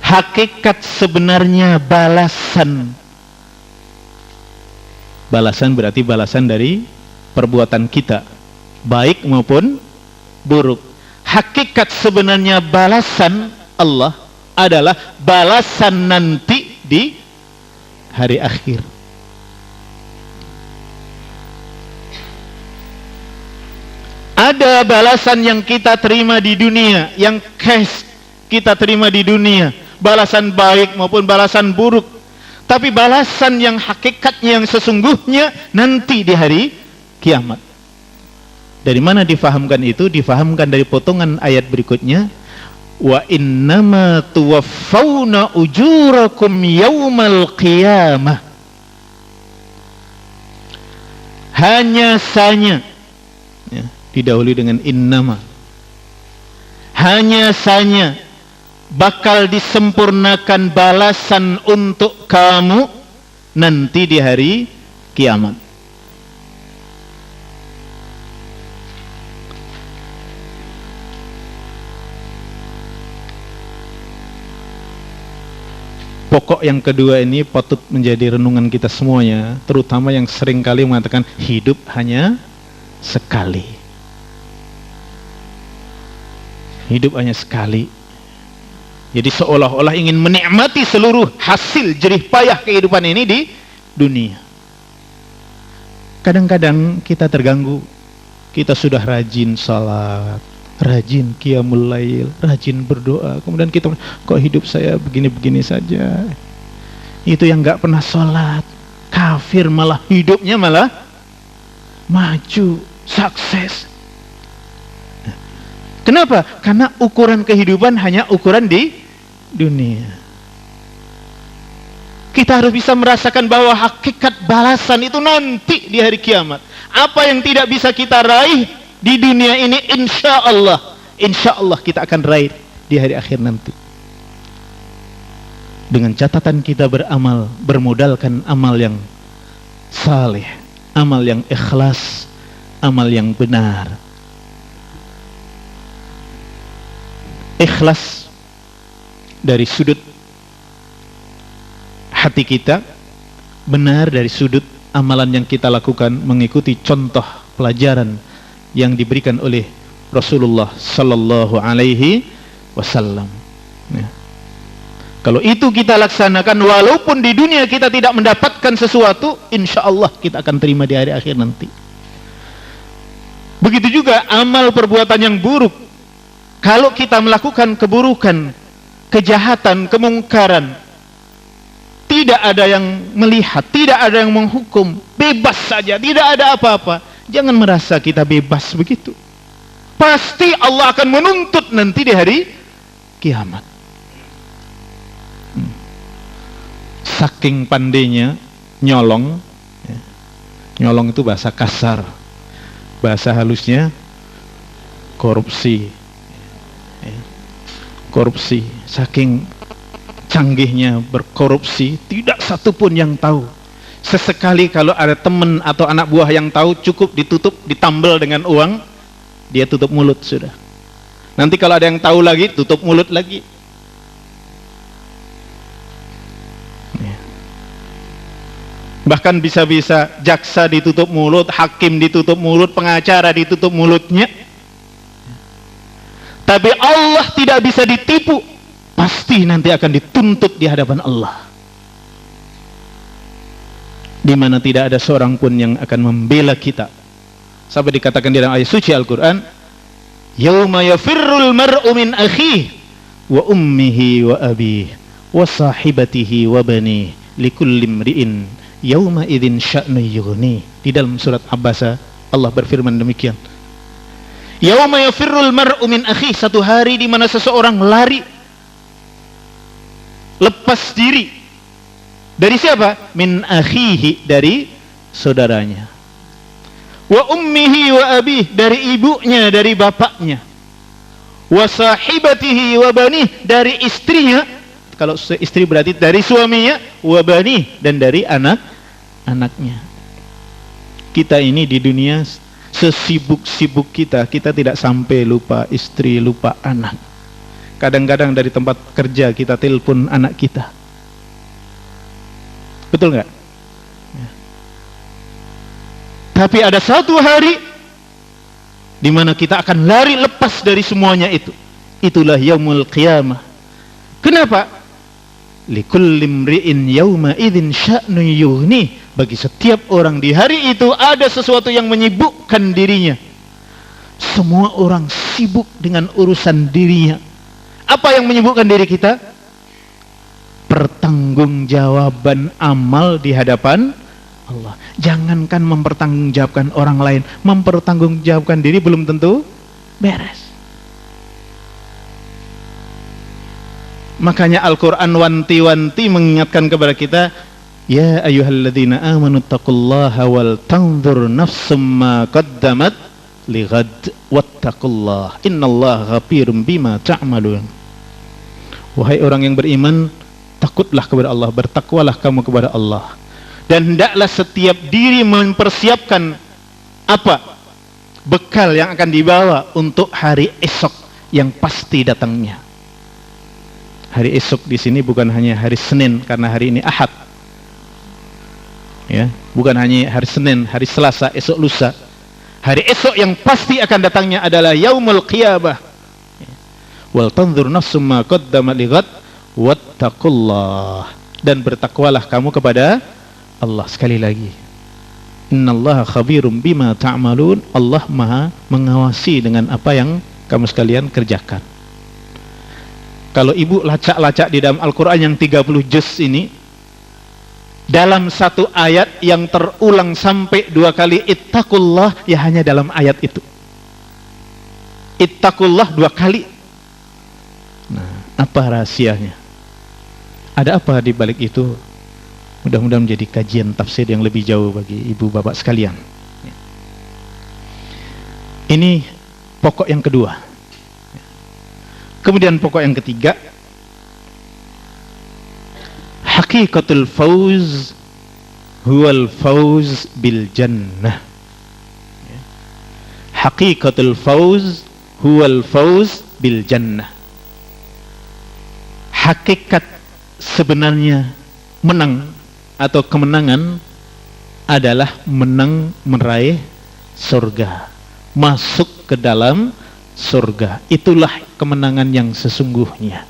Hakikat sebenarnya balasan. Balasan berarti balasan dari perbuatan kita, baik maupun buruk. Hakikat sebenarnya balasan Allah adalah balasan nanti di hari akhir. Ada balasan yang kita terima di dunia, yang cash kita terima di dunia, balasan baik maupun balasan buruk. Tapi balasan yang hakikatnya, yang sesungguhnya nanti di hari kiamat. Dari mana difahamkan itu? Difahamkan dari potongan ayat berikutnya. Wa innama tuwaffawna ujurakum yaumal qiyamah. Hanya saja, ya, didahului dengan innama. Hanya saja bakal disempurnakan balasan untuk kamu nanti di hari kiamat. Pokok yang kedua ini patut menjadi renungan kita semuanya, terutama yang sering kali mengatakan hidup hanya sekali. Hidup hanya sekali. Jadi seolah-olah ingin menikmati seluruh hasil jerih payah kehidupan ini di dunia. Kadang-kadang kita terganggu. Kita sudah rajin salat, rajin qiyamul lail, rajin berdoa. Kemudian kita, kok hidup saya begini-begini saja. Itu yang gak pernah salat, kafir, malah hidupnya malah maju, sukses. Kenapa? Karena ukuran kehidupan hanya ukuran di dunia. Kita harus bisa merasakan bahwa hakikat balasan itu nanti di hari kiamat. Apa yang tidak bisa kita raih di dunia ini, insya Allah kita akan raih di hari akhir nanti. Dengan catatan kita beramal, bermodalkan amal yang saleh, amal yang ikhlas, amal yang benar. Ikhlas dari sudut hati kita, benar dari sudut amalan yang kita lakukan, mengikuti contoh pelajaran yang diberikan oleh Rasulullah sallallahu alaihi wasallam. Ya. Kalau itu kita laksanakan, walaupun di dunia kita tidak mendapatkan sesuatu, insya Allah kita akan terima di hari akhir nanti. Begitu juga amal perbuatan yang buruk. Kalau kita melakukan keburukan, kejahatan, kemungkaran, tidak ada yang melihat, tidak ada yang menghukum, bebas saja, tidak ada apa-apa. Jangan merasa kita bebas begitu. Pasti Allah akan menuntut nanti di hari kiamat. Saking pandainya nyolong, nyolong itu bahasa kasar, bahasa halusnya korupsi. Korupsi, saking canggihnya berkorupsi, tidak satupun yang tahu. Sesekali kalau ada teman atau anak buah yang tahu, cukup ditutup, ditambal dengan uang, dia tutup mulut sudah. Nanti kalau ada yang tahu lagi, tutup mulut lagi. Bahkan bisa-bisa jaksa ditutup mulut, hakim ditutup mulut, pengacara ditutup mulutnya. Tapi Allah tidak bisa ditipu. Pasti nanti akan dituntut di hadapan Allah, di mana tidak ada seorang pun yang akan membela kita. Sampai dikatakan di dalam ayat suci Al-Quran, yauma yafirrul mar'u min akhihi wa ummihi wa abihi wa sahibatihi wa banihi likulli imri'in yauma idzin sya'nu yughni. Di dalam surat Abbasa Allah berfirman demikian. Yauma yafirrul mar'u min akhihi, satu hari di mana seseorang lari, lepas diri dari siapa? Min akhihi, dari saudaranya. Wa ummihi wa abih, dari ibunya, dari bapaknya. Wa sahibatihi wa banih, dari istrinya, kalau istri berarti dari suaminya, wa banih, dan dari anak-anaknya. Kita ini di dunia sesibuk-sibuk kita tidak sampai lupa istri, lupa anak. Kadang-kadang dari tempat kerja kita telepon anak kita. Betul nggak? Ya. Tapi ada satu hari di mana kita akan lari lepas dari semuanya itu. Itulah yaumul qiyamah. Kenapa? Likulli imri'in yauma idzin sya'nu yughni. Bagi setiap orang di hari itu ada sesuatu yang menyibukkan dirinya. Semua orang sibuk dengan urusan dirinya. Apa yang menyibukkan diri kita? Pertanggungjawaban amal di hadapan Allah. Jangankan mempertanggungjawabkan orang lain, mempertanggungjawabkan diri belum tentu beres. Makanya Al-Quran wanti-wanti mengingatkan kepada kita, ya ayyuhalladzina amanu taqullaha wal tanzur nafsum ma qaddamat lighad wattaqullah innallaha ghafirum bima ta'malun. Wahai orang yang beriman, takutlah kepada Allah, bertakwalah kamu kepada Allah. Dan hendaklah setiap diri mempersiapkan apa? Bekal yang akan dibawa untuk hari esok yang pasti datangnya. Hari esok di sini bukan hanya hari Senin karena hari ini Ahad. Ya, bukan hanya hari Senin, hari Selasa, esok lusa. Hari esok yang pasti akan datangnya adalah yaumul qiyamah. Wal tanzur nafsum ma qaddamat lighad wattaqullah, dan bertakwalah kamu kepada Allah. Sekali lagi, innallaha khabirum bima ta'malun, Allah Maha mengawasi dengan apa yang kamu sekalian kerjakan. Kalau ibu lacak-lacak di dalam Al-Qur'an yang 30 juz ini, dalam satu ayat yang terulang sampai 2 kali ittaqullah, ya hanya dalam ayat itu. Ittaqullah 2 kali. Nah, apa rahasianya? Ada apa di balik itu? Mudah-mudahan menjadi kajian tafsir yang lebih jauh bagi ibu bapak sekalian. Ini pokok yang kedua. Kemudian pokok yang ketiga, hakikatul fauz huwal fauz bil jannah. Hakikatul fauz huwal fauz bil jannah. Hakikat sebenarnya menang atau kemenangan adalah menang meraih surga, masuk ke dalam surga. Itulah kemenangan yang sesungguhnya.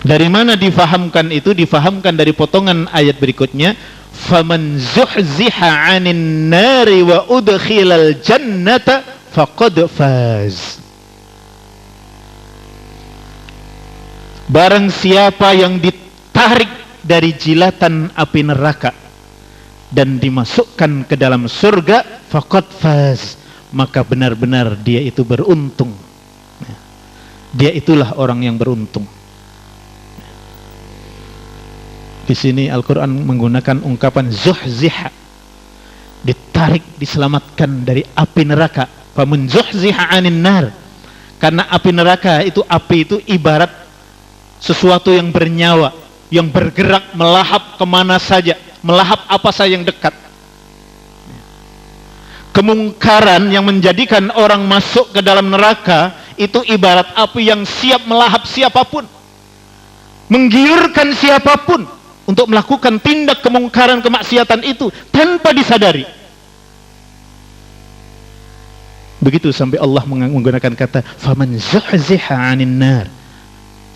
Dari mana difahamkan itu? Difahamkan dari potongan ayat berikutnya, faman zuhziha 'anil nari wa udkhilal jannata faqad faz. Barang siapa yang ditarik dari jilatan api neraka dan dimasukkan ke dalam surga, faqad faz, maka benar-benar dia itu beruntung. Dia itulah orang yang beruntung. Di sini Al-Quran menggunakan ungkapan zuhziha, ditarik, diselamatkan dari api neraka. Faman zuhziha 'anil nar, karena api neraka itu, api itu ibarat sesuatu yang bernyawa, yang bergerak, melahap kemana saja, melahap apa saja yang dekat. Kemungkaran yang menjadikan orang masuk ke dalam neraka itu ibarat api yang siap melahap siapapun, menggiurkan siapapun untuk melakukan tindak kemungkaran, kemaksiatan itu tanpa disadari. Begitu sampai Allah menggunakan kata faman zuhziha 'anil nar.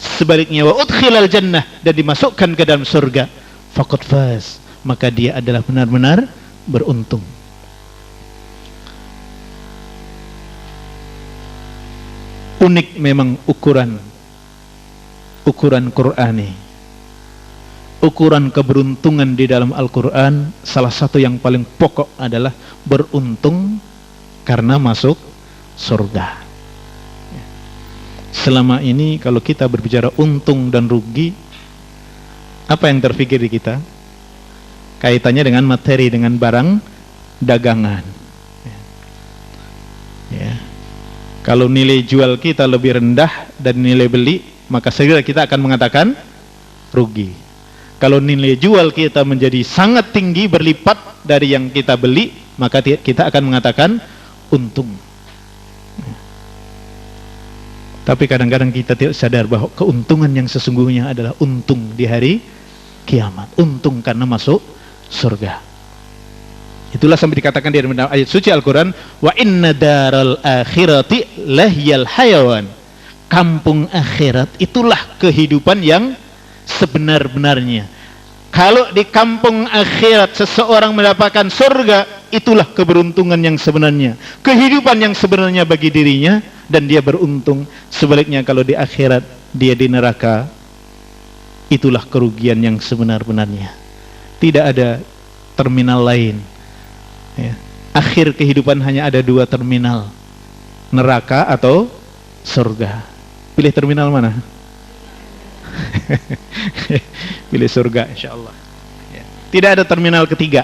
Sebaliknya wa udkhilal jannah, dan dimasukkan ke dalam surga, faqad faz, maka dia adalah benar-benar beruntung. Unik memang ukuran Qur'ani. Ukuran keberuntungan di dalam Al-Quran, salah satu yang paling pokok adalah beruntung karena masuk surga. Selama ini kalau kita berbicara untung dan rugi, apa yang terfikir di kita? Kaitannya dengan materi, dengan barang dagangan. Ya. Kalau nilai jual kita lebih rendah dan nilai beli, maka segera kita akan mengatakan rugi. Kalau nilai jual kita menjadi sangat tinggi, berlipat dari yang kita beli, maka kita akan mengatakan untung. Tapi kadang-kadang kita tidak sadar bahwa keuntungan yang sesungguhnya adalah untung di hari kiamat, untung karena masuk surga. Itulah sampai dikatakan di dalam ayat suci Al-Quran, wa inna daral akhirati lahyal hayawan. Kampung akhirat itulah kehidupan yang sebenar-benarnya. Kalau di kampung akhirat seseorang mendapatkan surga, itulah keberuntungan yang sebenarnya, kehidupan yang sebenarnya bagi dirinya, dan dia beruntung. Sebaliknya kalau di akhirat dia di neraka, itulah kerugian yang sebenar-benarnya. Tidak ada terminal lain. Ya. Akhir kehidupan hanya ada 2 terminal, neraka atau surga. Pilih terminal mana? Pilih surga insyaallah. Ya. Tidak ada terminal ketiga.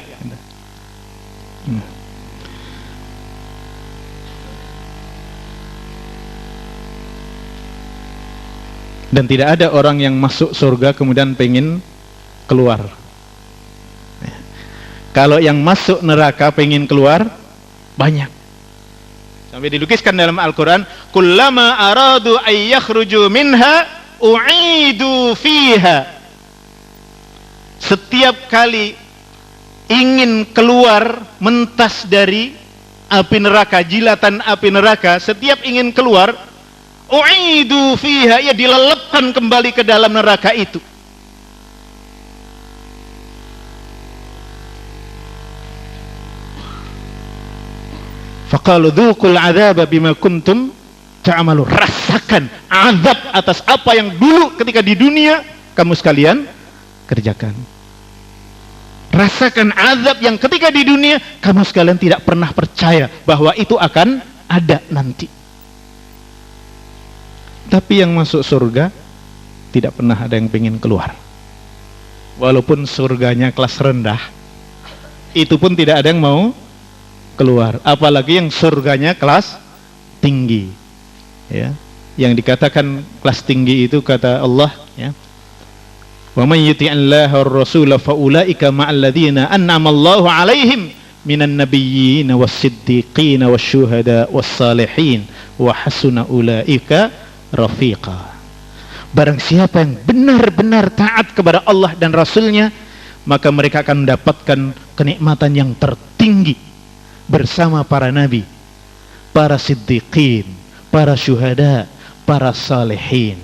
Dan tidak ada orang yang masuk surga kemudian pengen keluar. Kalau yang masuk neraka pengen keluar, banyak. Sampai dilukiskan dalam Al-Quran, kullama aradu ay yakhruju minha u'idu fiha. Setiap kali ingin keluar, mentas dari api neraka, jilatan api neraka, setiap ingin keluar, u'idu fiha, ya dilelapkan kembali ke dalam neraka itu. Faqalu dhuqul 'adzaba bima kuntum ta'malun. Rasakan azab atas apa yang dulu ketika di dunia kamu sekalian kerjakan. Rasakan azab yang ketika di dunia kamu sekalian tidak pernah percaya bahwa itu akan ada nanti. Tapi yang masuk surga tidak pernah ada yang pengen keluar. Walaupun surganya kelas rendah, itu pun tidak ada yang mau keluar. Apalagi yang surganya kelas tinggi, ya. Yang dikatakan kelas tinggi itu kata Allah, ya, wa may yuti'illaha war-rasula fa ulaika ma'al ladzina an'ama Allahu 'alaihim minan nabiyyin was-siddiqin wasyuhada was-salihin wa hasuna ulaika rafiqa. Barang siapa yang benar-benar taat kepada Allah dan Rasulnya, maka mereka akan mendapatkan kenikmatan yang tertinggi bersama para nabi, para siddiqin, para syuhada, para salihin.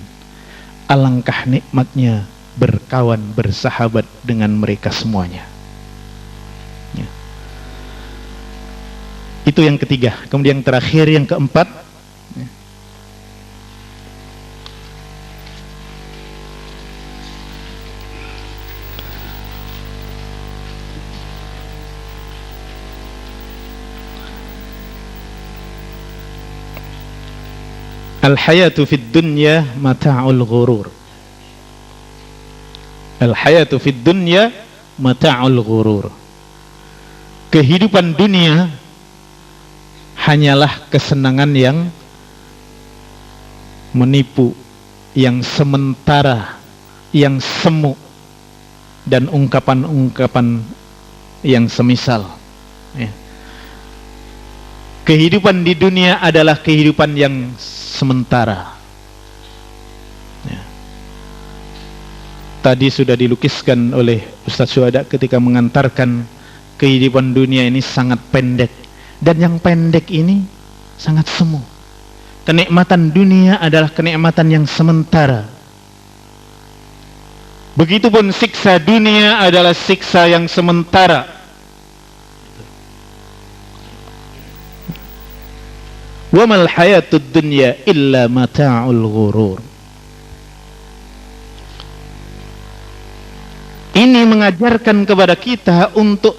Alangkah nikmatnya berkawan, bersahabat dengan mereka semuanya, ya. Itu yang ketiga. Kemudian yang terakhir, yang keempat, ya. Al-hayatu fid dunya mata'ul ghurur. Al-hayatu fid dunya mata'ul ghurur. Kehidupan dunia hanyalah kesenangan yang menipu, yang sementara, yang semu, dan ungkapan-ungkapan yang semisal, ya. Kehidupan di dunia adalah kehidupan yang sementara, ya. Tadi sudah dilukiskan oleh Ustaz Syuhada ketika mengantarkan kehidupan dunia ini sangat pendek, dan yang pendek ini sangat semu. Kenikmatan dunia adalah kenikmatan yang sementara. Begitupun siksa dunia adalah siksa yang sementara. Wa mal hayatud dunya illa mata'ul ghurur. Ini mengajarkan kepada kita untuk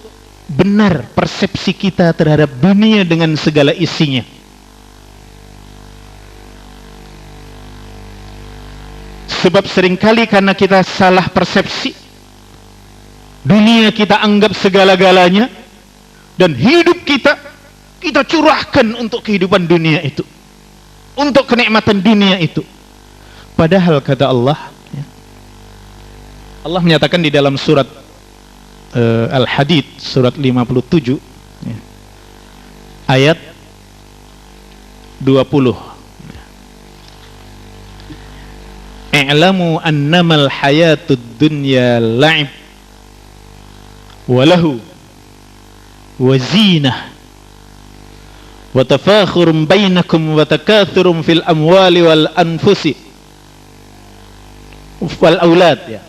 benar persepsi kita terhadap dunia dengan segala isinya. Sebab seringkali karena kita salah persepsi, dunia kita anggap segala-galanya, dan hidup kita curahkan untuk kehidupan dunia itu, untuk kenikmatan dunia itu. Padahal kata Allah, ya, Allah menyatakan di dalam surat Al-Hadid, surat 57, ya, ayat 20. I'lamu annamal hayatud dunya la'ib wa lahu wa zinah wa tafakhurum bainakum wa takathurum fil amwali wal anfusi wal aulad, ya.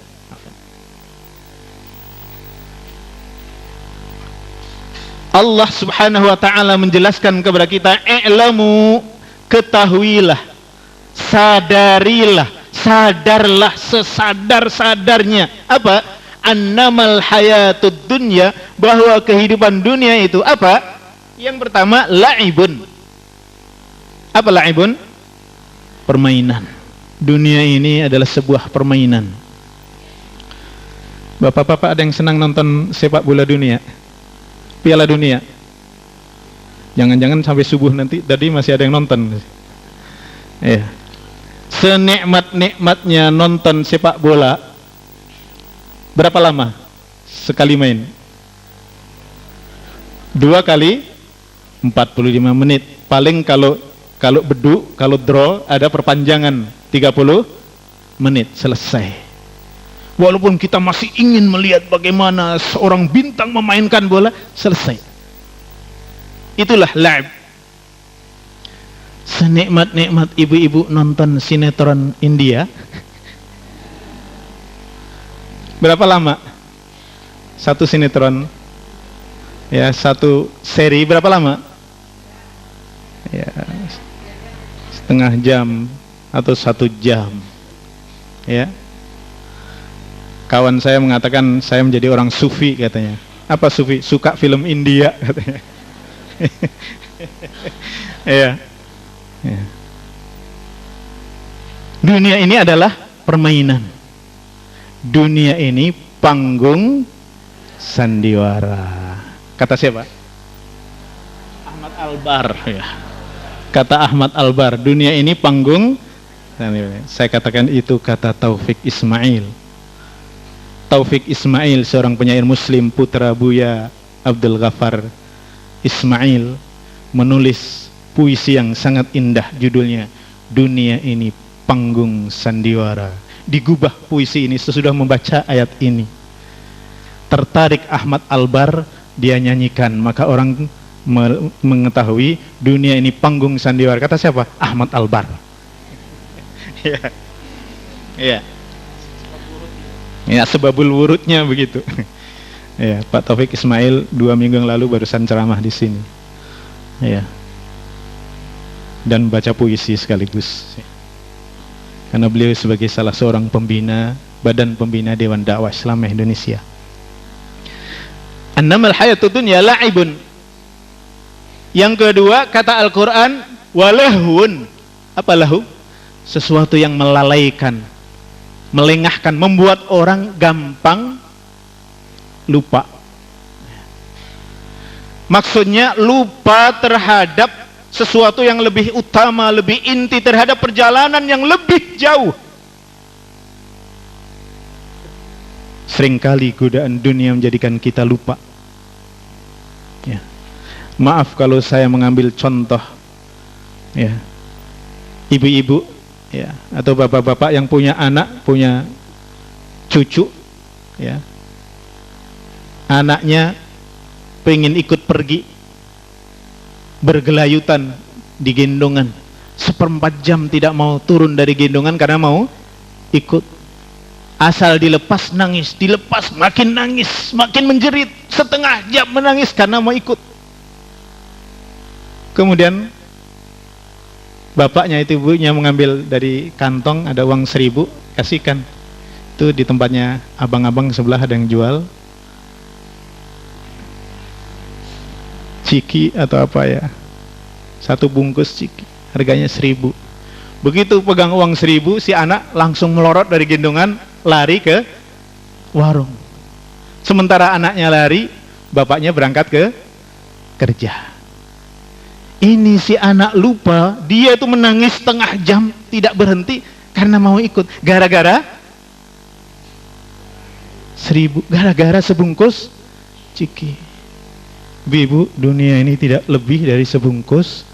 Allah Subhanahu wa ta'ala menjelaskan kepada kita, i'lamu, ketahuilah, sadarilah, sadarlah sesadar-sadarnya, apa? Annamal hayatud dunya, bahwa kehidupan dunia itu apa? Yang pertama, la'ibun. Apa la'ibun? Permainan. Dunia ini adalah sebuah permainan. Bapak-bapak ada yang senang nonton sepak bola dunia? Piala dunia? Jangan-jangan sampai subuh nanti tadi masih ada yang nonton. Ya. senikmat-nikmatnya nonton sepak bola, berapa lama sekali main? 2 kali 45 menit. Paling kalau bedu, kalau draw ada perpanjangan 30 menit, selesai. Walaupun kita masih ingin melihat bagaimana seorang bintang memainkan bola, selesai. Itulah la'ib. Senikmat-nikmat ibu-ibu nonton sinetron India, berapa lama satu sinetron? Ya, satu seri berapa lama? Ya, setengah jam atau 1 jam. Ya, kawan saya mengatakan saya menjadi orang sufi katanya. Apa sufi? Suka film India katanya. Ya. Ya. Dunia ini adalah permainan. Dunia ini panggung sandiwara. Kata siapa? Ahmad Albar. Ya. Kata Ahmad Albar, dunia ini panggung. Saya katakan itu kata Taufik Ismail. Taufik Ismail, seorang penyair Muslim, putra Buya Abdul Ghaffar Ismail, menulis puisi yang sangat indah, judulnya Dunia Ini Panggung Sandiwara. Digubah puisi ini sesudah membaca ayat ini. Tertarik Ahmad Albar, dia nyanyikan, maka orang mengetahui dunia ini panggung sandiwara. Kata siapa? Ahmad Albar. Ya, ya, ya, sebabul wurudnya begitu. Ya, Pak Taufik Ismail 2 minggu yang lalu barusan ceramah di sini. Ya, dan baca puisi sekaligus. Karena beliau sebagai salah seorang pembina, badan pembina Dewan Dakwah Islam Indonesia. Annamal hayatud dunya la'ibun. Yang kedua, kata Al-Quran, walahun. Apa lahu? Sesuatu yang melalaikan, melengahkan, membuat orang gampang lupa. Maksudnya lupa terhadap sesuatu yang lebih utama, lebih inti, terhadap perjalanan yang lebih jauh. Seringkali godaan dunia menjadikan kita lupa. Ya. Maaf kalau saya mengambil contoh, ya, ibu-ibu, ya, atau bapak-bapak yang punya anak, punya cucu, ya, anaknya pengen ikut pergi, bergelayutan di gendongan, 1/4 jam tidak mau turun dari gendongan karena mau ikut. Asal dilepas nangis, dilepas makin nangis, makin menjerit, 1/2 jam menangis karena mau ikut. Kemudian bapaknya itu, ibunya mengambil dari kantong, ada uang 1.000, kasihkan. Itu di tempatnya abang-abang sebelah ada yang jual ciki atau apa ya, 1 bungkus ciki, harganya 1.000. Begitu pegang uang 1.000, si anak langsung melorot dari gendongan, lari ke warung. Sementara anaknya lari, bapaknya berangkat ke kerja. Ini si anak lupa, dia itu menangis 1/2 jam tidak berhenti karena mau ikut, gara-gara 1.000, gara-gara sebungkus ciki. Ibu, dunia ini tidak lebih dari sebungkus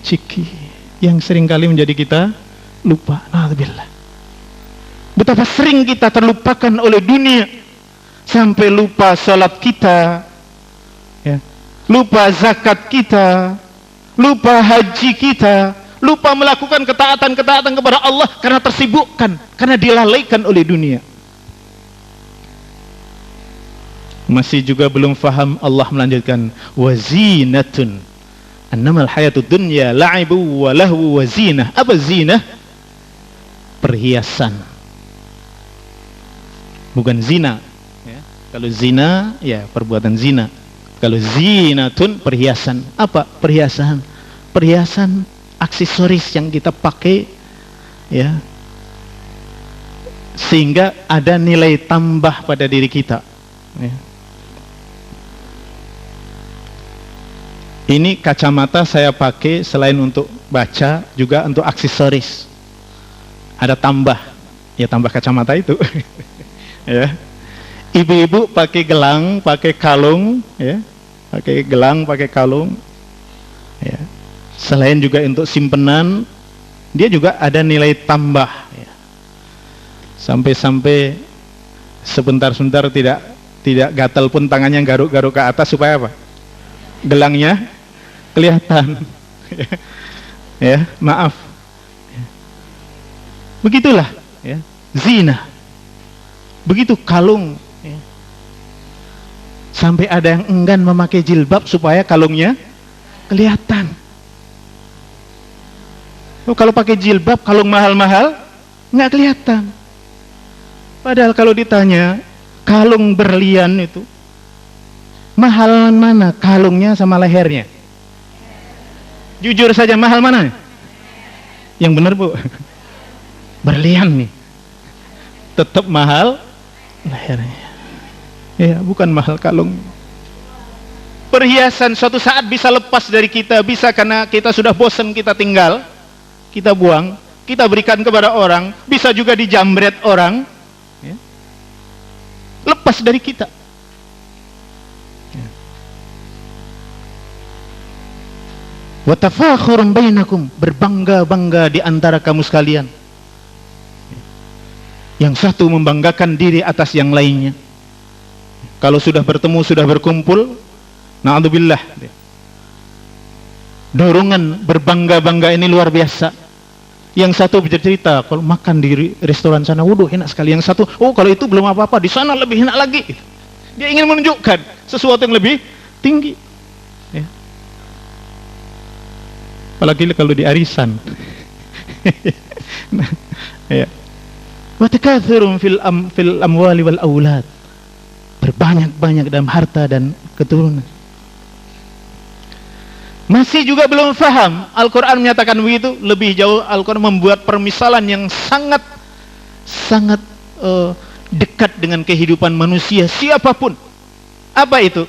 ciki yang seringkali menjadi kita lupa. Alhamdulillah. Betapa sering kita terlupakan oleh dunia, sampai lupa salat kita, ya, lupa zakat kita, lupa haji kita, lupa melakukan ketaatan-ketaatan kepada Allah karena tersibukkan, karena dilalaikan oleh dunia. Masih juga belum faham, Allah melanjutkan, wazinatun. Annamal hayatud dunya la'ibu wa lahu wa zinah. Apa zinah? Perhiasan. Bukan zina, ya. Kalau zina, ya perbuatan zina. Kalau zinatun, perhiasan. Apa perhiasan? Perhiasan, aksesoris yang kita pakai, ya, sehingga ada nilai tambah pada diri kita, ya. Ini kacamata saya pakai selain untuk baca, juga untuk aksesoris. ada tambah, ya tambah kacamata itu. Ya. Ibu-ibu pakai gelang, pakai kalung, ya. Pakai gelang, pakai kalung. Ya. Selain juga untuk simpenan, dia juga ada nilai tambah. Ya. Sampai-sampai sebentar-sebentar tidak gatal pun tangannya garuk-garuk ke atas supaya apa? Gelangnya kelihatan. Ya, maaf. Begitulah, ya. Zina. Begitu kalung, ya. Sampai ada yang enggan memakai jilbab supaya kalungnya kelihatan. Oh, kalau pakai jilbab, kalung mahal-mahal nggak kelihatan. Padahal kalau ditanya kalung berlian itu mahal mana, kalungnya sama lehernya? Jujur saja, mahal mana? Yang benar, Bu. Berlian nih. Tetap mahal lehernya. Ya, bukan mahal kalung. Perhiasan suatu saat bisa lepas dari kita, bisa karena kita sudah bosan kita tinggal, kita buang, kita berikan kepada orang, bisa juga dijamret orang, ya. Lepas dari kita. Wa tafakhurun bainakum, berbangga-bangga di antara kamu sekalian. Yang satu membanggakan diri atas yang lainnya. Kalau sudah bertemu, sudah berkumpul, na'udzubillah, dorongan berbangga-bangga ini luar biasa. Yang satu bercerita kalau makan di restoran sana, waduh enak sekali. Yang satu, oh kalau itu belum apa-apa, di sana lebih enak lagi. Dia ingin menunjukkan sesuatu yang lebih tinggi. Ya. Apalagi kalau di arisan. Nah, ya. Wa takatsurun fil amwali wal aulad. Berbanyak-banyak dalam harta dan keturunan. Masih juga belum faham. Al-Quran menyatakan begitu. Lebih jauh Al-Quran membuat permisalan yang sangat dekat dengan kehidupan manusia siapapun. Apa itu?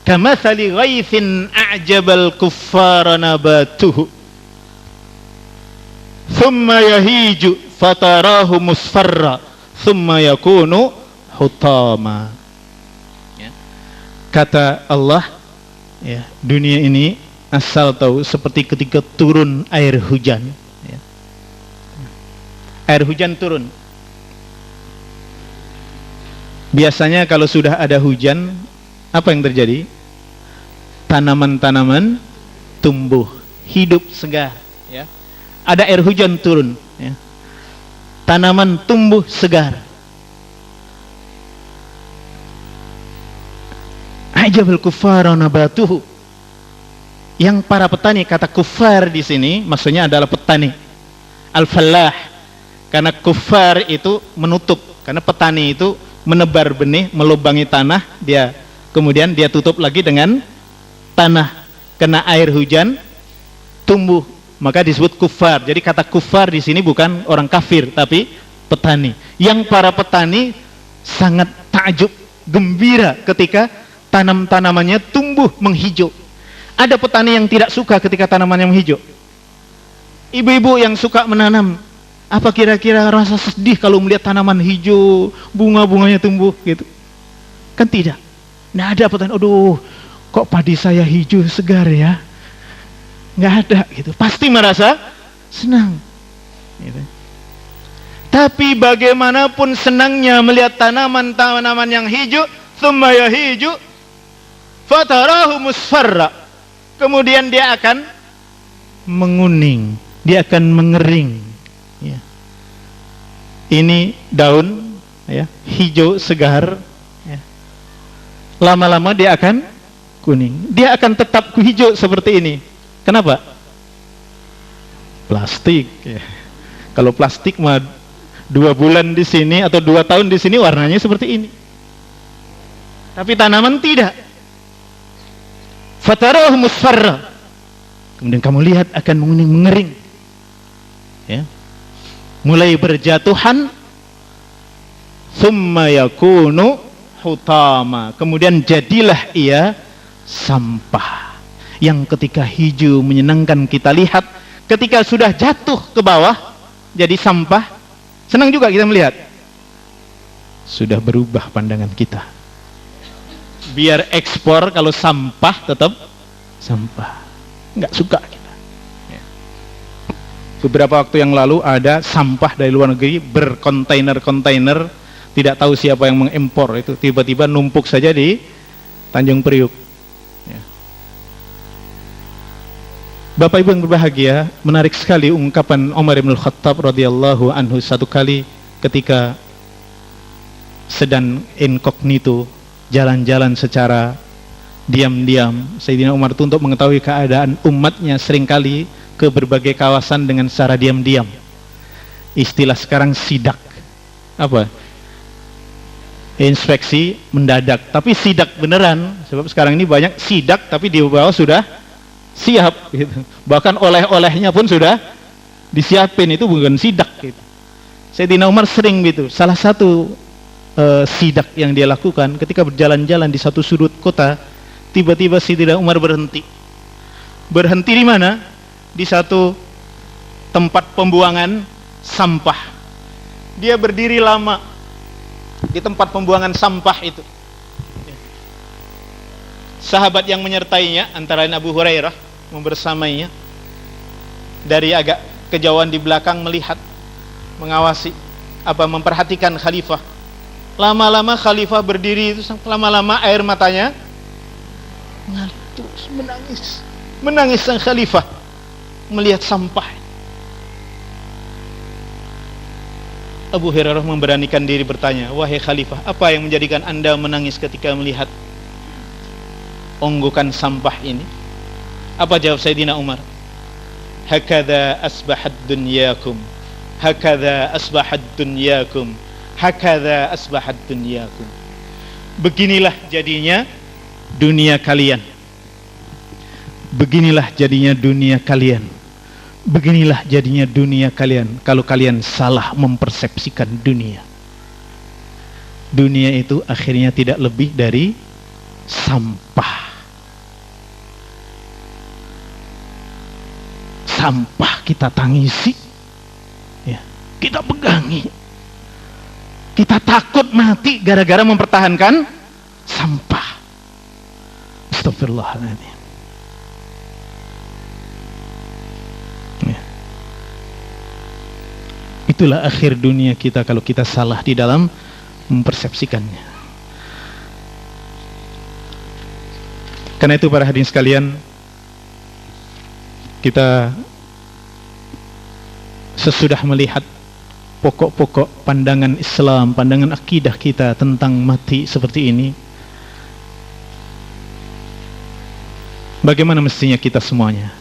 Kamatsali ghaithin a'jabal kuffara nabatuhu thumma yahiju fatarahu musfarra thumma yakunu hutama. Ya. Kata Allah, ya, dunia ini asal tahu seperti ketika turun air hujan, ya. Air hujan turun. Biasanya kalau sudah ada hujan, apa yang terjadi? Tanaman-tanaman tumbuh, hidup segar, ya. Ada air hujan turun, ya. Tanaman tumbuh segar. Ajabul kuffara nabatuhu. Yang para petani, kata kufar di sini maksudnya adalah petani. Al-fallah. Karena kufar itu menutup, karena petani itu menebar benih, melubangi tanah, kemudian dia tutup lagi dengan tanah. Kena air hujan tumbuh, maka disebut kufar. Jadi kata kufar di sini bukan orang kafir, tapi petani. Yang para petani sangat takjub, gembira ketika tanam-tanamannya tumbuh menghijau. Ada petani yang tidak suka ketika tanamannya menghijau. Ibu-ibu yang suka menanam, apa kira-kira rasa sedih kalau melihat tanaman hijau, bunga-bunganya tumbuh gitu? Kan tidak. Nah, ada petani, aduh, kok padi saya hijau segar ya? Nggak ada gitu. Pasti merasa senang. Gitu. Tapi bagaimanapun senangnya melihat tanaman-tanaman yang hijau, thumma yahiju fatarahu musfarra. Kemudian dia akan menguning, dia akan mengering. Ya. Ini daun, ya, hijau segar. Ya. Lama-lama dia akan kuning. Dia akan tetap hijau seperti ini. Kenapa? Plastik. Ya. Kalau plastik mah 2 bulan di sini atau 2 tahun di sini warnanya seperti ini. Tapi tanaman tidak. Fatarahu musfarra. Kemudian kamu lihat akan menguning, mengering. Ya. Mulai berjatuhan, thumma yakunu hutama. Kemudian jadilah ia sampah. Yang ketika hijau menyenangkan kita lihat, ketika sudah jatuh ke bawah jadi sampah, Senang juga kita melihat. Sudah berubah pandangan kita. Biar ekspor, kalau sampah tetap sampah. Nggak suka kita. Ya. Beberapa waktu yang lalu ada sampah dari luar negeri berkontainer-kontainer, tidak tahu siapa yang mengimpor itu, tiba-tiba numpuk saja di Tanjung Priuk. Ya. Bapak Ibu yang berbahagia, menarik sekali ungkapan Umar bin Khattab radhiyallahu anhu satu kali ketika sedang inkognito jalan-jalan secara diam-diam. Sayyidina Umar itu untuk mengetahui keadaan umatnya seringkali ke berbagai kawasan dengan secara diam-diam. Istilah sekarang sidak. Apa? Inspeksi mendadak, tapi sidak beneran. Sebab sekarang ini banyak sidak tapi di bawah sudah siap gitu. Bahkan oleh-olehnya pun sudah disiapin, itu bukan sidak gitu. Sayyidina Umar sering gitu. Salah satu sidak yang dia lakukan ketika berjalan-jalan di satu sudut kota, tiba-tiba Sayyidina Umar berhenti di mana? Di satu tempat pembuangan sampah. Dia berdiri lama di tempat pembuangan sampah itu. Sahabat yang menyertainya antara lain Abu Hurairah membersamainya, dari agak kejauhan di belakang melihat, mengawasi, memperhatikan khalifah. Lama-lama khalifah berdiri itu, lama-lama air matanya menangis sang khalifah melihat sampah. Abu Hurairah memberanikan diri bertanya, wahai khalifah, apa yang menjadikan anda menangis ketika melihat onggokan sampah ini? Apa jawab Sayyidina Umar? Hakadha asbahat dunyakum, hakadha asbahat dunyakum, hakadha asbahat dunyakum. Beginilah jadinya dunia kalian. Beginilah jadinya dunia kalian. Beginilah jadinya dunia kalian kalau kalian salah mempersepsikan dunia. Dunia itu akhirnya tidak lebih dari sampah. Sampah kita tangisi, ya, kita pegangi. Kita takut mati gara-gara mempertahankan sampah. Astagfirullahaladzim. Ya. Itulah akhir dunia kita kalau kita salah di dalam mempersepsikannya. Karena itu para hadirin sekalian, kita sesudah melihat pokok-pokok pandangan Islam, pandangan akidah kita tentang mati seperti ini, bagaimana mestinya kita semuanya?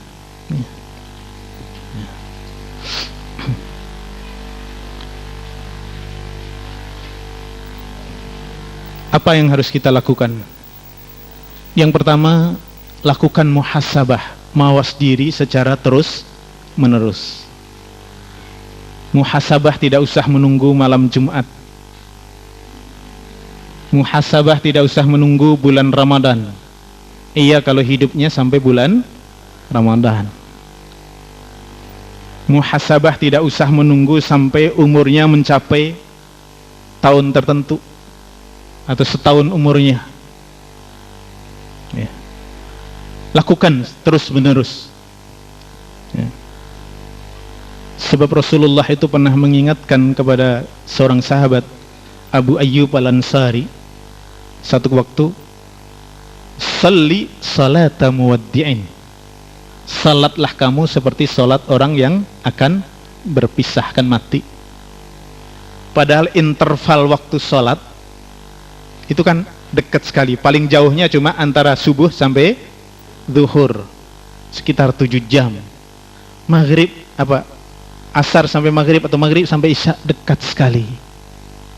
Apa yang harus kita lakukan? Yang pertama, lakukan muhasabah, mawas diri secara terus menerus. Muhasabah tidak usah menunggu malam Jumat. Muhasabah tidak usah menunggu bulan Ramadan. Iya kalau hidupnya sampai bulan Ramadan. Muhasabah tidak usah menunggu sampai umurnya mencapai tahun tertentu atau setahun umurnya. Ya. Lakukan terus menerus. Ya. Sebab Rasulullah itu pernah mengingatkan kepada seorang sahabat, Abu Ayyub Al-Ansari, satu waktu, salli salata muwaddi'in, salatlah kamu seperti salat orang yang akan berpisah, akan mati. Padahal interval waktu salat itu kan dekat sekali, paling jauhnya cuma antara subuh sampai zuhur, sekitar 7 jam. Maghrib asar sampai maghrib atau maghrib sampai isya dekat sekali.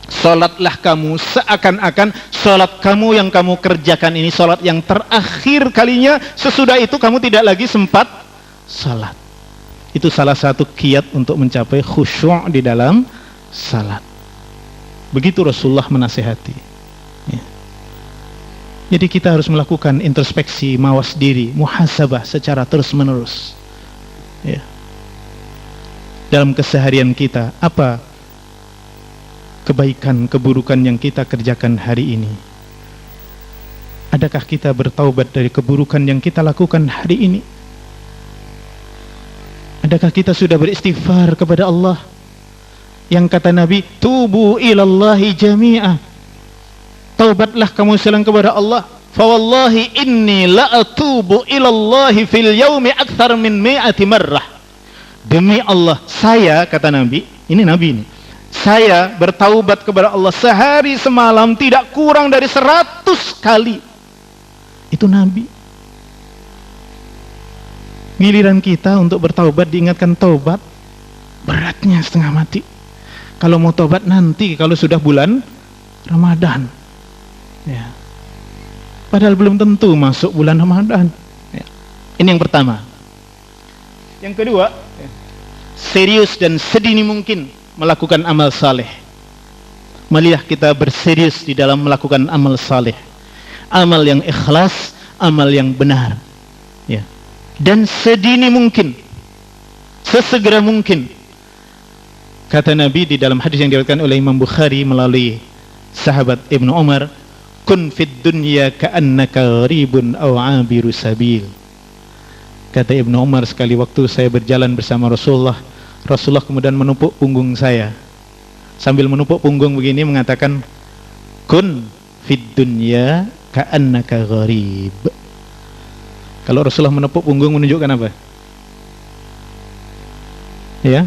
Salatlah kamu seakan-akan salat kamu yang kamu kerjakan ini salat yang terakhir kalinya, sesudah itu kamu tidak lagi sempat salat. Itu salah satu kiat untuk mencapai khusyuk di dalam salat. Begitu Rasulullah menasihati. Ya. Jadi kita harus melakukan introspeksi, mawas diri, muhasabah secara terus menerus. Ya. Dalam keseharian kita, apa kebaikan, keburukan yang kita kerjakan hari ini? Adakah kita bertaubat dari keburukan yang kita lakukan hari ini? Adakah kita sudah beristighfar kepada Allah? Yang kata Nabi, tubu ilallahi jami'ah, taubatlah kamu sekalian kepada Allah. Fa wallahi inni la atubu ilallahi fil yaumi akthar min mi'ati marrah. Demi Allah, saya, kata Nabi, ini Nabi ini, saya bertaubat kepada Allah sehari semalam tidak kurang dari 100 kali. Itu Nabi. Giliran kita untuk bertaubat diingatkan taubat, beratnya setengah mati. Kalau mau taubat nanti kalau sudah bulan Ramadan, ya. Padahal belum tentu masuk bulan Ramadan, ya. Ini yang pertama. Yang kedua, serius dan sedini mungkin melakukan amal saleh. Marilah kita berserius di dalam melakukan amal saleh, amal yang ikhlas, amal yang benar, ya. Dan sedini mungkin, sesegera mungkin. Kata Nabi di dalam hadis yang diriwayatkan oleh Imam Bukhari melalui sahabat Ibnu Umar, kun fid dunya ka'annaka gharibun aw 'abiru sabil. Kata Ibnu Umar, sekali waktu saya berjalan bersama Rasulullah, Rasulullah kemudian menupuk punggung saya. Sambil menupuk punggung begini mengatakan, kun fid dunya ka'annaka gharib. Kalau Rasulullah menepuk punggung menunjukkan apa? Ya,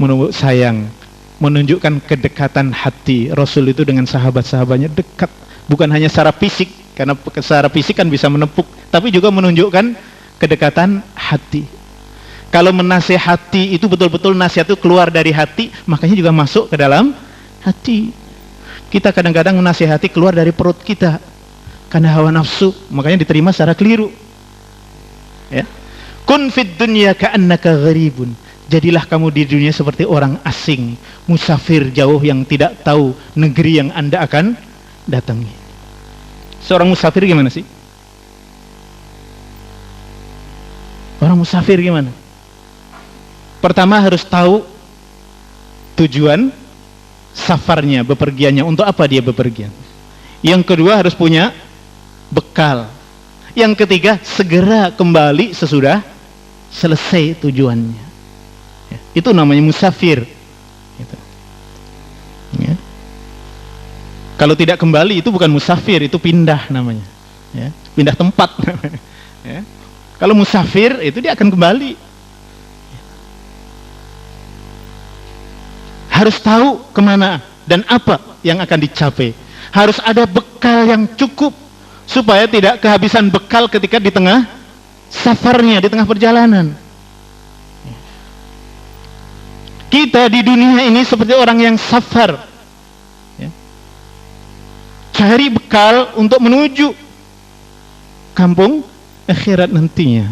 menunjuk sayang, menunjukkan kedekatan hati. Rasul itu dengan sahabat-sahabatnya dekat, bukan hanya secara fisik, karena secara fisik kan bisa menepuk, tapi juga menunjukkan kedekatan hati. Kalau menasihati itu betul-betul nasihat itu keluar dari hati, makanya juga masuk ke dalam hati. Kita kadang-kadang menasihati keluar dari perut kita karena hawa nafsu, makanya diterima secara keliru, ya. Kun fid dunya ka'annaka gharibun. Jadilah kamu di dunia seperti orang asing, musafir jauh yang tidak tahu negeri yang Anda akan datangi. Seorang musafir gimana sih? Orang musafir gimana? Pertama harus tahu tujuan safarnya, bepergiannya, untuk apa dia bepergian. Yang kedua harus punya bekal. Yang ketiga segera kembali sesudah selesai tujuannya. Ya, itu namanya musafir. Gitu. Ya. Kalau tidak kembali itu bukan musafir, itu pindah namanya. Ya, pindah tempat. Ya. Kalau musafir itu dia akan kembali. Harus tahu kemana dan apa yang akan dicapai. Harus ada bekal yang cukup supaya tidak kehabisan bekal ketika di tengah safarnya, di tengah perjalanan. Kita di dunia ini seperti orang yang safar, ya. Cari bekal untuk menuju kampung akhirat nantinya.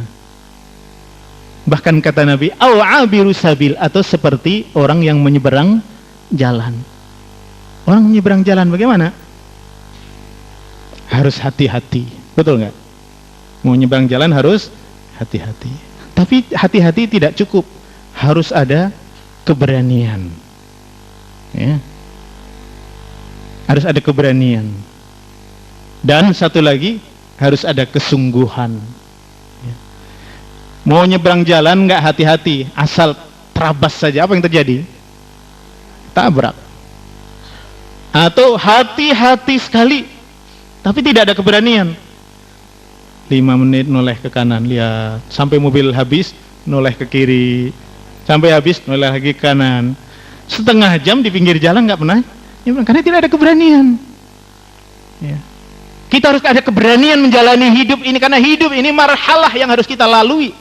Bahkan kata Nabi, aw abiru sabil, atau seperti orang yang menyeberang jalan. Orang menyeberang jalan bagaimana? Harus hati-hati, betul nggak? Mau nyeberang jalan harus hati-hati. Tapi hati-hati tidak cukup, harus ada keberanian, ya. Harus ada keberanian. Dan satu lagi, harus ada kesungguhan, ya. Mau nyebrang jalan nggak hati-hati, asal terabas saja, apa yang terjadi? Tabrak. Atau hati-hati sekali tapi tidak ada keberanian, 5 menit noleh ke kanan, lihat sampai mobil habis, noleh ke kiri, sampai habis noleh lagi ke kanan, setengah jam di pinggir jalan nggak pernah, ya, karena tidak ada keberanian, ya. Kita harus ada keberanian menjalani hidup ini, karena hidup ini marhalah yang harus kita lalui.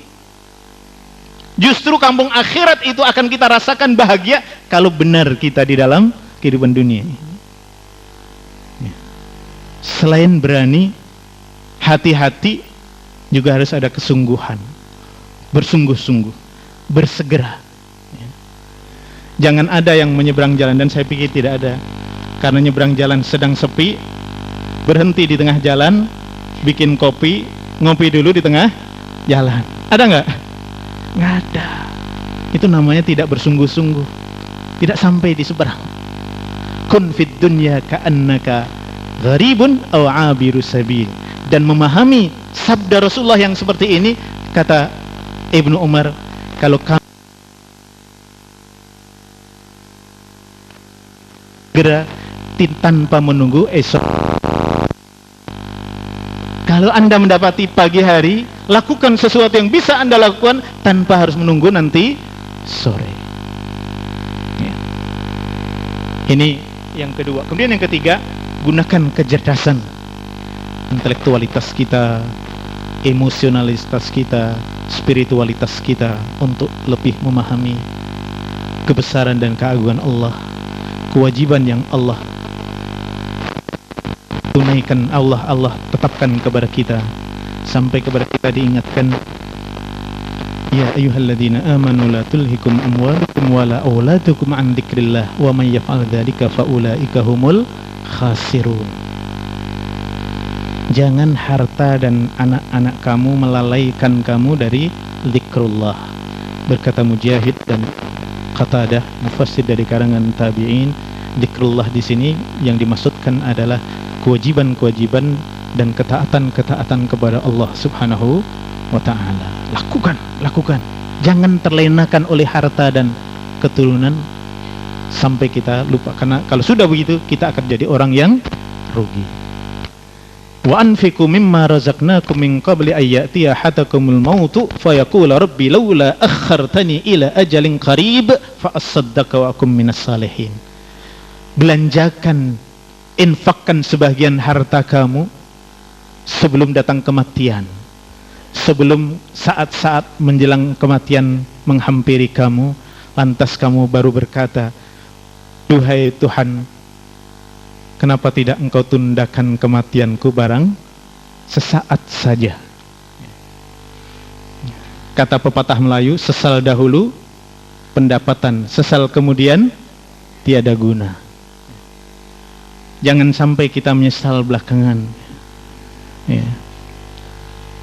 Justru kampung akhirat itu akan kita rasakan bahagia kalau benar kita di dalam kehidupan dunia ini. Ya. Selain berani, hati-hati, juga harus ada kesungguhan, bersungguh-sungguh, bersegera, ya. Jangan ada yang menyeberang jalan, dan saya pikir tidak ada, karena nyeberang jalan sedang sepi, berhenti di tengah jalan, bikin kopi, ngopi dulu di tengah jalan. Ada nggak? Nggak ada. Itu namanya tidak bersungguh-sungguh, tidak sampai di seberang. kun fid dunya ka'annaka gharibun aw 'abiru sabil. Dan memahami sabda Rasulullah yang seperti ini, kata Ibnu Umar, kalau kamu segera tanpa menunggu esok. Kalau Anda mendapati pagi hari, lakukan sesuatu yang bisa Anda lakukan tanpa harus menunggu nanti sore. Ya. Ini yang kedua. Kemudian yang ketiga, gunakan kecerdasan, intelektualitas kita, emosionalitas kita, spiritualitas kita untuk lebih memahami kebesaran dan keagungan Allah, kewajiban yang Allah tunaikan, Allah tetapkan kepada kita, sampai kepada kita diingatkan, ya ayyuhalladzina amanu la tulhikum amwalukum wala auladukum an dzikrillah wa may yaf'al dzalika faulaika humul khasirun. Jangan harta dan anak-anak kamu melalaikan kamu dari zikrullah. Berkata Mujahid dan Qatadah, mufassir dari karangan tabi'in, zikrullah di sini yang dimaksudkan adalah kewajiban-kewajiban dan ketaatan-ketaatan kepada Allah Subhanahu wa ta'ala. Lakukan. Jangan terlenakan oleh harta dan keturunan sampai kita lupa, karena kalau sudah begitu kita akan jadi orang yang rugi. Wa anfiqu mimma razaqnakum min qabli ay ya'tiya ahadakumul mautu fayaqula rabbi laula akhartani ila ajalin qarib fa asaddaqa wa akum minas salihin. Belanjakan, infakkan sebagian harta kamu sebelum datang kematian, sebelum saat-saat menjelang kematian menghampiri kamu, lantas kamu baru berkata, duhai Tuhan, kenapa tidak engkau tundakan kematianku barang sesaat saja. Kata pepatah Melayu, sesal dahulu pendapatan, sesal kemudian tiada guna. Jangan sampai kita menyesal belakangan. Ya.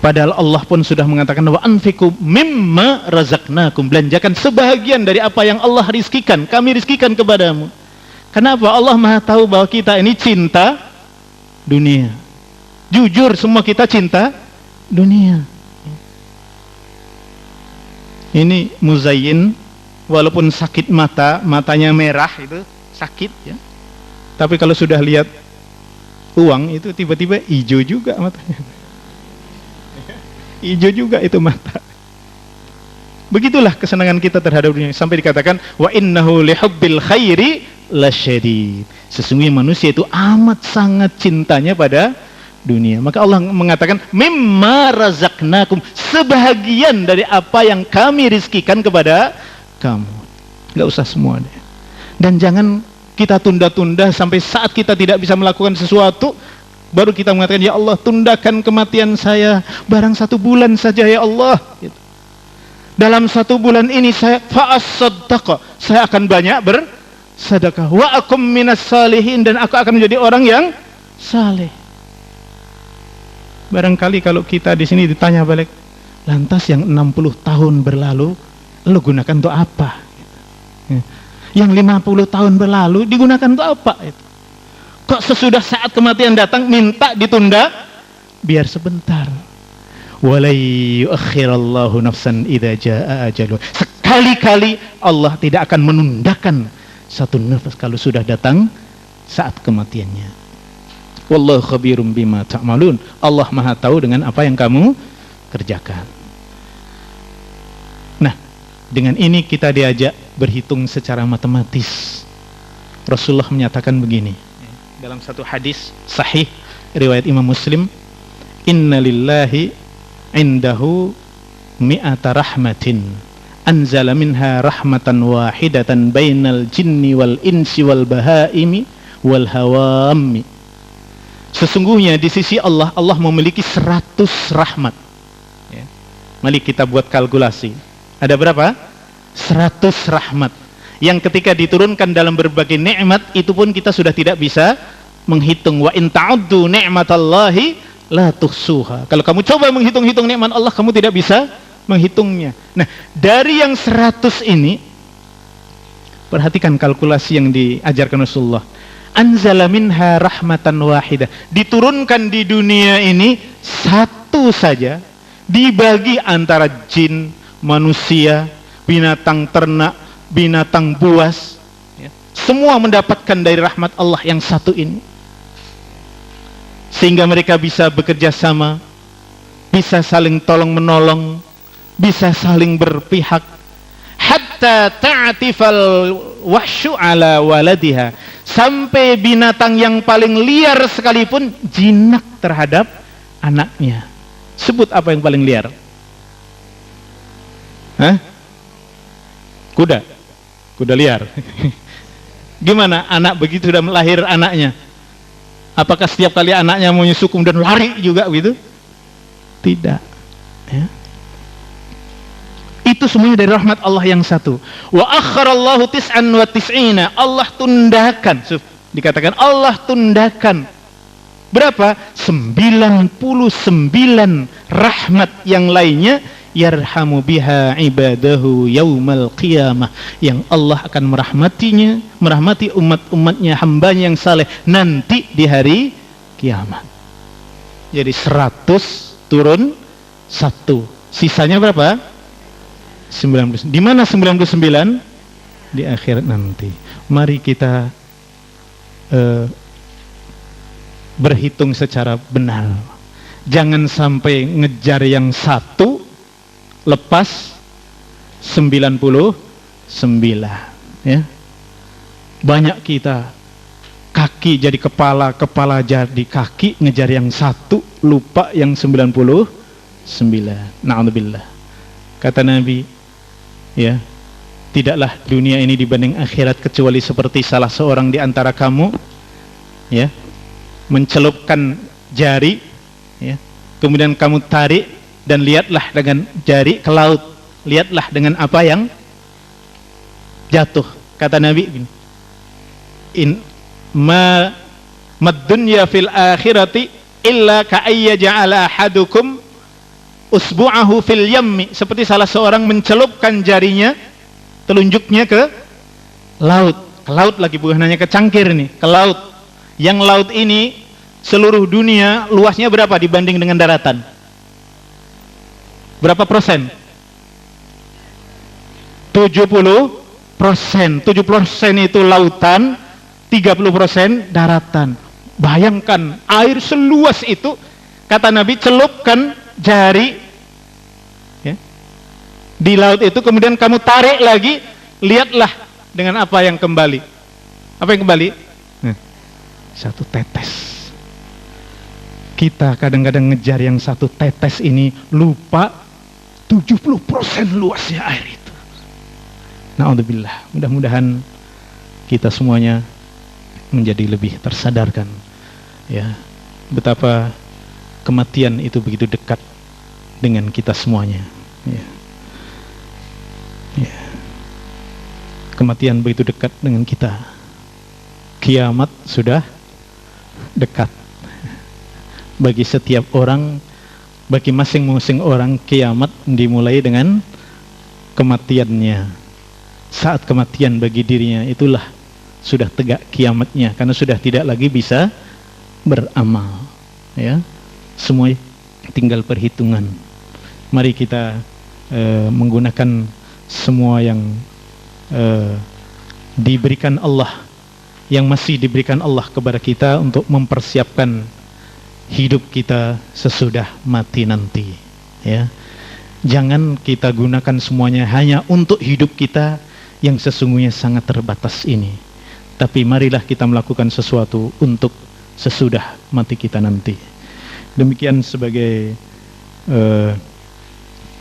Padahal Allah pun sudah mengatakan, wa anfiqu mimma razaqnakum, belanjakan sebahagian dari apa yang Allah rizkikan, kami rizkikan kepadamu. Kenapa? Allah Maha tahu bahwa kita ini cinta dunia. Jujur, semua kita cinta dunia. Ini Muzayyin, walaupun sakit mata, matanya merah itu sakit ya. Tapi kalau sudah lihat uang itu tiba-tiba hijau juga matanya. Hijau juga itu mata. Begitulah kesenangan kita terhadap dunia, sampai dikatakan wa innahu lihubbil khairi lasyadid. Sesungguhnya manusia itu amat sangat cintanya pada dunia. Maka Allah mengatakan mimma razaqnakum, sebahagian dari apa yang kami rizkikan kepada kamu. Enggak usah semua deh. Dan jangan kita tunda-tunda sampai saat kita tidak bisa melakukan sesuatu baru kita mengatakan, ya Allah tundakan kematian saya barang 1 bulan saja ya Allah gitu. Dalam 1 bulan ini saya fa'as-saddaqa, saya akan banyak bersedekah, wa akum minas salihin, dan aku akan menjadi orang yang saleh. Barangkali kalau kita di sini ditanya balik, lantas yang 60 tahun berlalu lu gunakan untuk apa? Yang 50 tahun berlalu digunakan untuk apa itu? Kok sesudah saat kematian datang minta ditunda biar sebentar. Walai yuakhirallahu nafsan idza jaa ajaluh. Sekali-kali Allah tidak akan menundakan satu nafas kalau sudah datang saat kematiannya. Wallahu khabirum bima ta'malun. Allah Maha tahu dengan apa yang kamu kerjakan. Nah, dengan ini kita diajak berhitung secara matematis. Rasulullah menyatakan begini dalam satu hadis sahih riwayat Imam Muslim, innalillahi indahu mi'ata rahmatin anzala minha rahmatan wahidatan bainal jinni wal insi wal bahaimi wal hawami. Sesungguhnya di sisi Allah, Allah memiliki 100 rahmat ya. Mari kita buat kalkulasi, ada berapa? 100 rahmat yang ketika diturunkan dalam berbagai nikmat itu pun kita sudah tidak bisa menghitung. Wa in ta'uddu ni'matallahi la tuhsuha. Kalau kamu coba menghitung-hitung nikmat Allah, kamu tidak bisa menghitungnya. Nah, dari yang 100 ini, perhatikan kalkulasi yang diajarkan Rasulullah. anzala minha rahmatan wahidah. Diturunkan di dunia ini satu saja, dibagi antara jin, manusia, binatang ternak, binatang buas, ya. Semua mendapatkan dari rahmat Allah yang satu ini, sehingga mereka bisa bekerja sama, bisa saling tolong menolong, bisa saling berpihak. Hatta ta'tifal wahsyu ala waladiha, sampai binatang yang paling liar sekalipun jinak terhadap anaknya. Sebut apa yang paling liar? Hah? Kuda liar. Gimana anak begitu sudah melahir anaknya? Apakah setiap kali anaknya mau nyusu kemudian lari juga gitu? Tidak, ya. Itu semuanya dari rahmat Allah yang satu. Wa akharallahu tis'an wa tis'ina, Allah tundakan, dikatakan Allah tundakan berapa? 99 rahmat yang lainnya, yarhamu biha ibadahu yaumal qiyamah, yang Allah akan merahmati umat-umatnya, hambanya yang saleh nanti di hari kiamat. Jadi 100 turun 1, sisanya berapa? 99. Di mana 99? Di akhirat nanti. Mari kita berhitung secara benar. Jangan sampai ngejar yang satu lepas 99, ya. Banyak kita kaki jadi kepala, kepala jadi kaki, ngejar yang satu, lupa yang 99. Na'udzubillah. Kata Nabi, ya, tidaklah dunia ini dibanding akhirat kecuali seperti salah seorang di antara kamu, ya, mencelupkan jari, ya, kemudian kamu tarik dan lihatlah dengan jari ke laut, lihatlah dengan apa yang jatuh. Kata Nabi, mad dunya fil akhirati illa ka ayya ja'ala ahadukum usbu'ahu fil yammi, seperti salah seorang mencelupkan jarinya, telunjuknya ke laut. Ke laut lagi, bukan hanya ke cangkir nih, ke laut. Yang laut ini seluruh dunia luasnya berapa dibanding dengan daratan? Berapa persen? 70%. 70% itu lautan, 30% daratan. Bayangkan air seluas itu, kata Nabi, celupkan jari, ya, di laut itu, kemudian kamu tarik lagi, lihatlah dengan apa yang kembali. Apa yang kembali? Satu tetes. Kita kadang-kadang ngejar yang satu tetes ini, lupa 70% luasnya air itu. Na'udzubillah. Mudah-mudahan kita semuanya menjadi lebih tersadarkan, ya, betapa kematian itu begitu dekat dengan kita semuanya, ya. Ya. Kematian begitu dekat dengan kita. Kiamat sudah dekat. Bagi setiap orang, bagi masing-masing orang, kiamat dimulai dengan kematiannya. Saat kematian bagi dirinya, itulah sudah tegak kiamatnya, karena sudah tidak lagi bisa beramal, ya. Semua tinggal perhitungan. Mari kita menggunakan semua yang diberikan Allah, yang masih diberikan Allah kepada kita, untuk mempersiapkan hidup kita sesudah mati nanti, ya. Jangan kita gunakan semuanya hanya untuk hidup kita yang sesungguhnya sangat terbatas ini, tapi marilah kita melakukan sesuatu untuk sesudah mati kita nanti. Demikian sebagai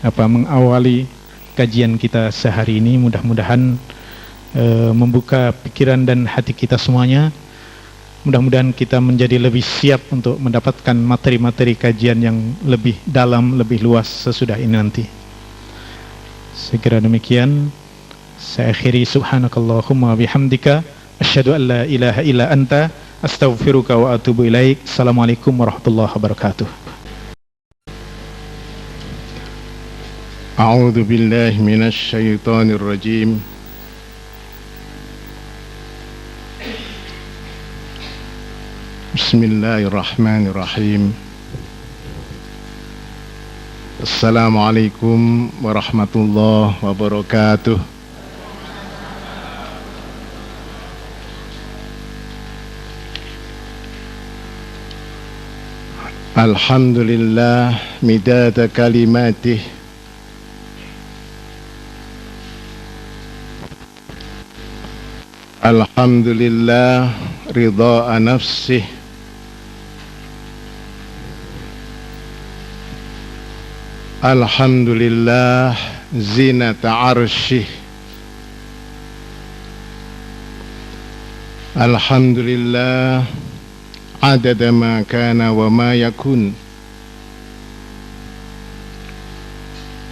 mengawali kajian kita sehari ini. Mudah-mudahan membuka pikiran dan hati kita semuanya. Mudah-mudahan kita menjadi lebih siap untuk mendapatkan materi-materi kajian yang lebih dalam, lebih luas sesudah ini nanti. Sekira demikian, saya akhiri. Subhanakallahumma bihamdika, asyhadu an la ilaha illa anta, astaghfiruka wa atubu ilaik. Assalamualaikum warahmatullahi wabarakatuh. A'udzu billahi minasy syaithanir rajim. Bismillahirrahmanirrahim. Assalamualaikum warahmatullahi wabarakatuh. Alhamdulillah midada kalimatih Alhamdulillah ridha nafsih Alhamdulillah zinata arsyih Alhamdulillah adada ma kana wa ma yakun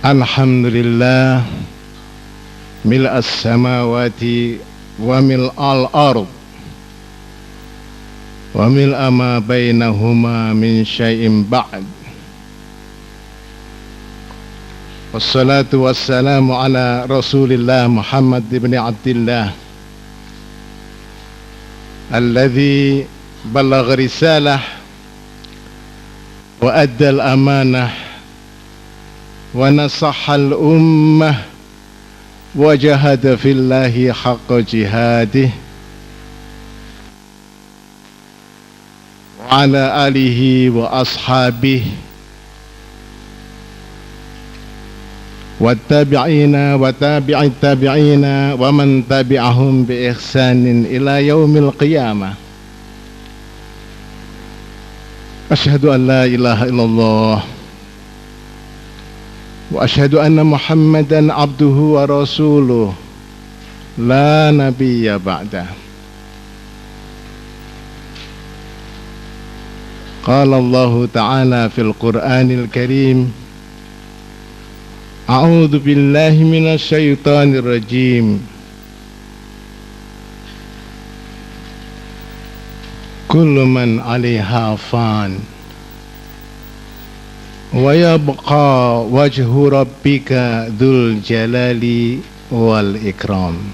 Alhamdulillah mil'as samawati wa mil'al ard wa mil'a ma bainahuma min syai'in ba'd. Wassalatu wassalamu ala Rasulillah Muhammad ibn Abdillah alladhi balagha risalah wa adda al-amanah wa nasaha al-ummah wa jahada fillahi haqqa jihadih wa ala alihi wa ashabihi wattabi'ina wa tabi'it tabi'ina wa man tabi'ahum bi ihsanin ila yaumil qiyamah. Asyhadu an la ilaha illallah wa asyhadu anna Muhammadan abduhu wa rasuluh la nabiyya ba'dah. Qala Allah ta'ala fil Qur'anil Karim A'udzu billahi minasy syaithanir rajim. Kullu man 'alaiha fan wa yabqa wajhu rabbika dzul jalali wal ikram.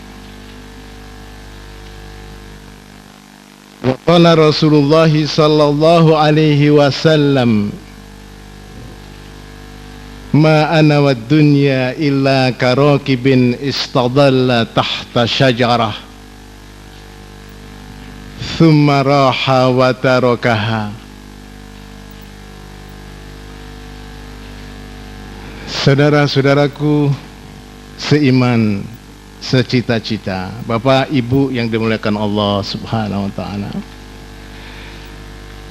Wa qala Rasulullah sallallahu alaihi wasallam ma ana wad dunya illa karakibin istadalla tahta syajarah thumma raha wa tarakaha. Saudara-saudaraku seiman, secita-cita, Bapak Ibu yang dimuliakan Allah Subhanahu wa taala,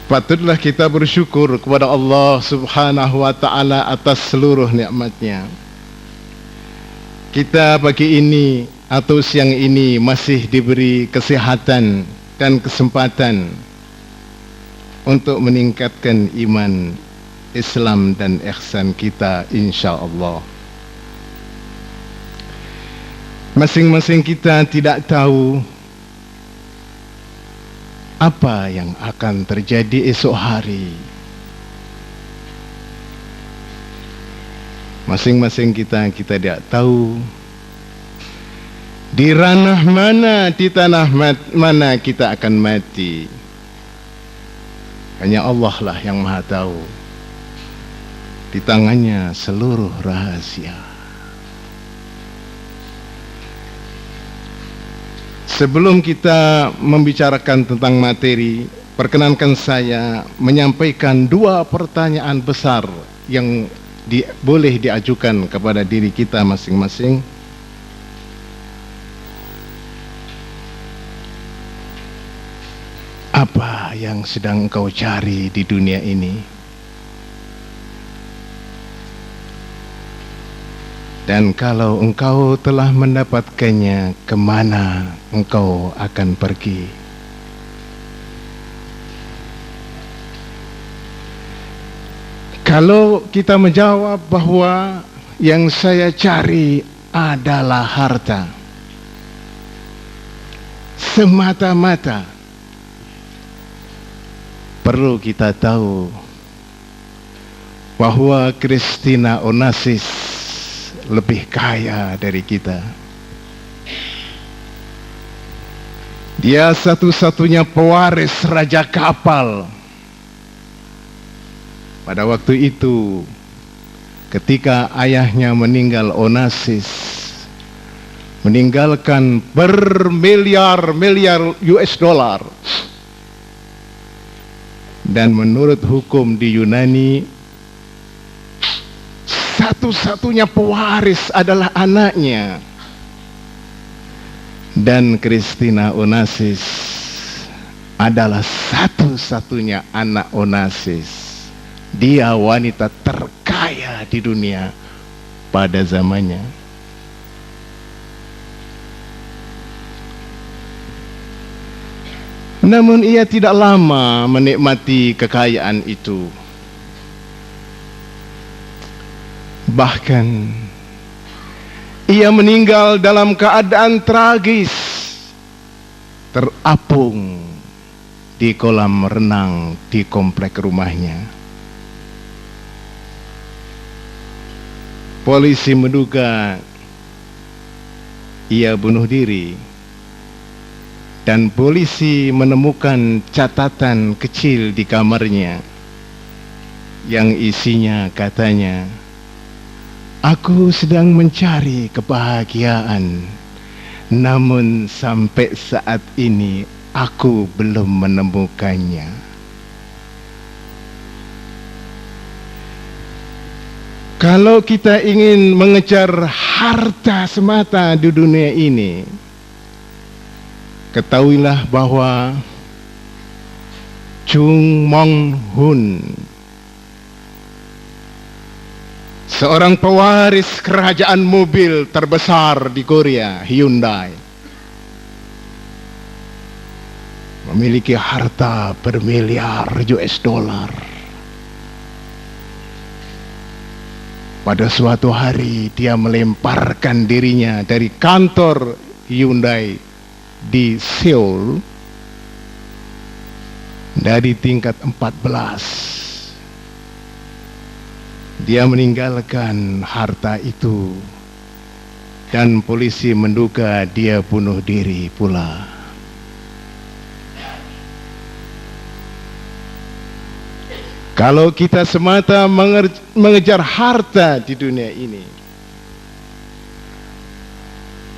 patutlah kita bersyukur kepada Allah Subhanahu wa ta'ala atas seluruh nikmatnya. Kita pagi ini atau siang ini masih diberi kesehatan dan kesempatan untuk meningkatkan iman, Islam dan ihsan kita insyaallah. Masing-masing kita tidak tahu apa yang akan terjadi esok hari. Masing-masing kita tidak tahu di ranah mana, di tanah mana kita akan mati. Hanya Allah lah yang Maha tahu. Di tangannya seluruh rahasia. Sebelum kita membicarakan tentang materi, perkenankan saya menyampaikan dua pertanyaan besar yang boleh diajukan kepada diri kita masing-masing. Apa yang sedang engkau cari di dunia ini? Dan kalau engkau telah mendapatkannya, kemana engkau akan pergi? Kalau kita menjawab bahwa yang saya cari adalah harta semata-mata, perlu kita tahu bahwa Christina Onassis lebih kaya dari kita. Dia satu-satunya pewaris raja kapal. Pada waktu itu, ketika ayahnya meninggal, Onassis meninggalkan bermiliar-miliar US dollar. Dan menurut hukum di Yunani, satu-satunya pewaris adalah anaknya. Dan Christina Onassis adalah satu-satunya anak Onassis. Dia wanita terkaya di dunia pada zamannya. Namun ia tidak lama menikmati kekayaan itu. Bahkan ia meninggal dalam keadaan tragis, terapung di kolam renang di komplek rumahnya. Polisi menduga ia bunuh diri. Dan polisi menemukan catatan kecil di kamarnya yang isinya katanya, "Aku sedang mencari kebahagiaan, namun sampai saat ini aku belum menemukannya." Kalau kita ingin mengejar harta semata di dunia ini, ketahuilah bahwa Chung Mong-hun, seorang pewaris kerajaan mobil terbesar di Korea, Hyundai, memiliki harta bermiliar US dollar. Pada suatu hari dia melemparkan dirinya dari kantor Hyundai di Seoul dari tingkat 14. Dia meninggalkan harta itu dan polisi menduga dia bunuh diri pula. Kalau kita semata mengejar harta di dunia ini,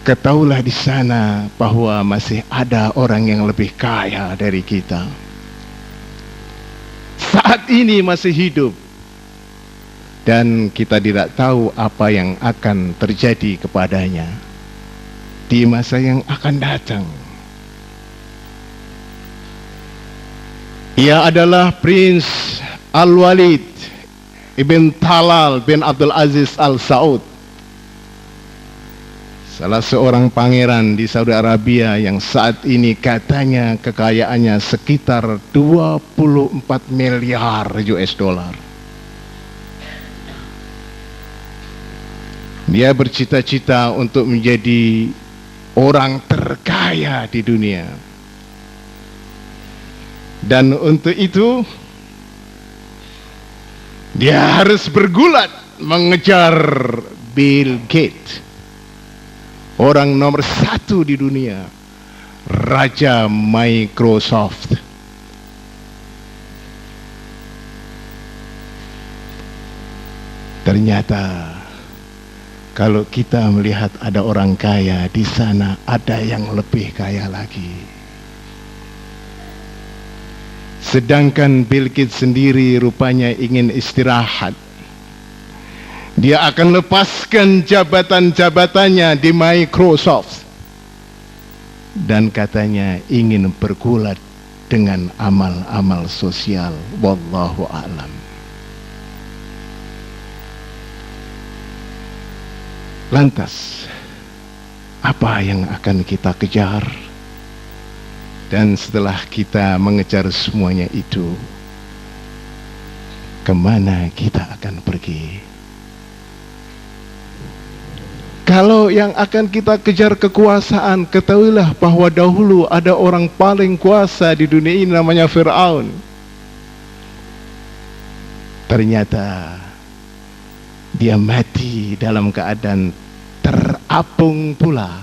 ketahuilah di sana bahwa masih ada orang yang lebih kaya dari kita. Saat ini masih hidup. Dan kita tidak tahu apa yang akan terjadi kepadanya di masa yang akan datang. Ia adalah Prince Al-Walid Ibn Talal bin Abdul Aziz Al Saud, salah seorang pangeran di Saudi Arabia yang saat ini katanya kekayaannya sekitar 24 miliar US dollar. Dia bercita-cita untuk menjadi orang terkaya di dunia. Dan untuk itu dia harus bergulat mengejar Bill Gates, orang nomor 1 di dunia, Raja Microsoft. Ternyata kalau kita melihat ada orang kaya di sana, ada yang lebih kaya lagi. Sedangkan Bill Gates sendiri rupanya ingin istirahat. Dia akan lepaskan jabatan-jabatannya di Microsoft. Dan katanya ingin bergulat dengan amal-amal sosial. Wallahu a'lam. Lantas, apa yang akan kita kejar? Dan setelah kita mengejar semuanya itu, kemana kita akan pergi? Kalau yang akan kita kejar kekuasaan, ketahuilah bahwa dahulu ada orang paling kuasa di dunia ini namanya Fir'aun. Ternyata dia mati dalam keadaan terapung pula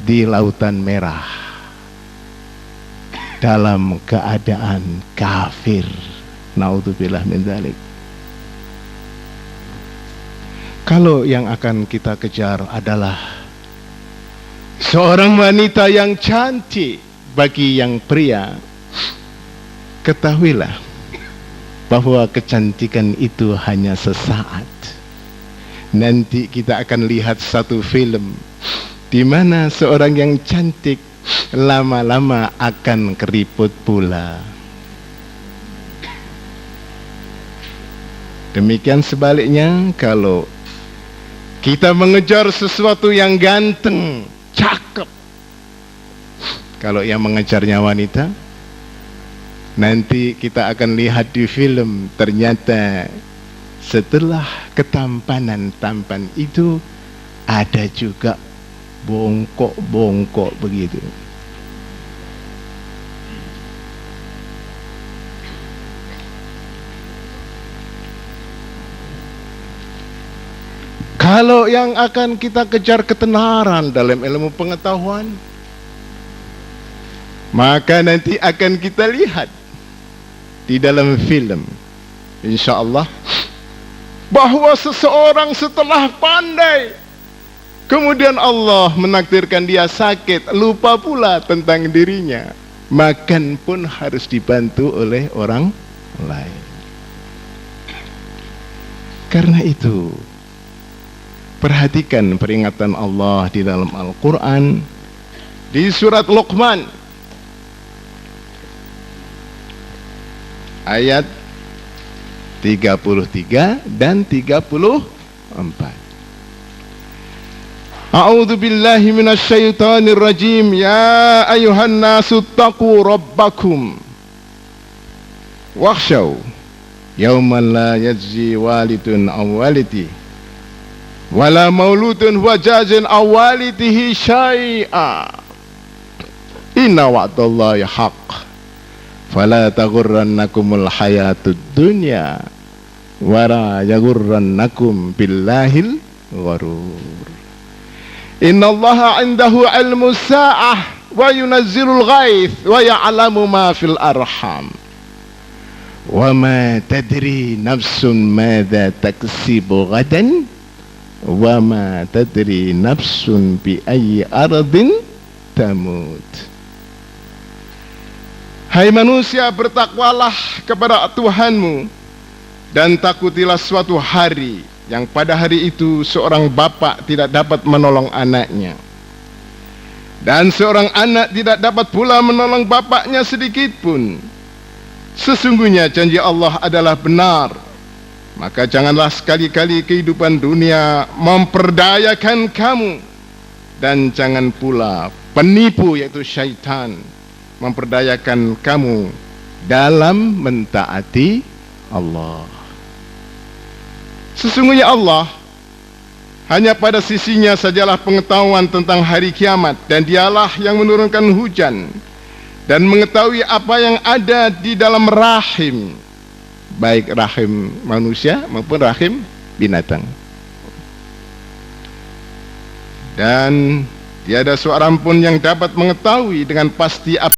di lautan merah dalam keadaan kafir. Naudzubillah min dzalik. Kalau yang akan kita kejar adalah seorang wanita yang cantik bagi yang pria, ketahuilah bahwa kecantikan itu hanya sesaat. Nanti kita akan lihat satu film di mana seorang yang cantik lama-lama akan keriput pula. Demikian sebaliknya, kalau kita mengejar sesuatu yang ganteng, cakep, kalau yang mengejarnya wanita, nanti kita akan lihat di film, ternyata setelah ketampanan tampan itu ada juga bongkok-bongkok begitu. Kalau yang akan kita kejar ketenaran dalam ilmu pengetahuan, maka nanti akan kita lihat di dalam film, insya Allah, bahwa seseorang setelah pandai, kemudian Allah menakdirkan dia sakit, lupa pula tentang dirinya, makan pun harus dibantu oleh orang lain. Karena itu, perhatikan peringatan Allah di dalam Al-Quran, di surat Luqman ayat 33 dan 34. A'udzu billahi minasyaitonir rajim. Ya ayuhan nasu taqu rabbakum wakhshaw yawman la yajzi walidun aw walidi wala mauludun huwa jazin aw walidihi syai'a. Inna wa'dallahi haqq fala taghurrannakumul hayatud dunya wala yaghurrannakum billahil gharur. Innallaha 'indahu 'ilmus sa'ah wa yunazzilul ghaits wa ya'lamu ma fil arham wa ma tadri nafsun madza taksibu ghadan wa ma tadri nafsun bi ayyi ardin tamut. Hai manusia, bertakwalah kepada Tuhanmu dan takutilah suatu hari yang pada hari itu seorang bapak tidak dapat menolong anaknya, dan seorang anak tidak dapat pula menolong bapaknya sedikit pun. Sesungguhnya janji Allah adalah benar. Maka janganlah sekali-kali kehidupan dunia memperdayakan kamu, dan jangan pula penipu yaitu syaitan memperdayakan kamu dalam mentaati Allah. Sesungguhnya Allah hanya pada sisinya sajalah pengetahuan tentang hari kiamat, dan dialah yang menurunkan hujan dan mengetahui apa yang ada di dalam rahim, baik rahim manusia maupun rahim binatang. Dan tiada seorang pun yang dapat mengetahui dengan pasti apa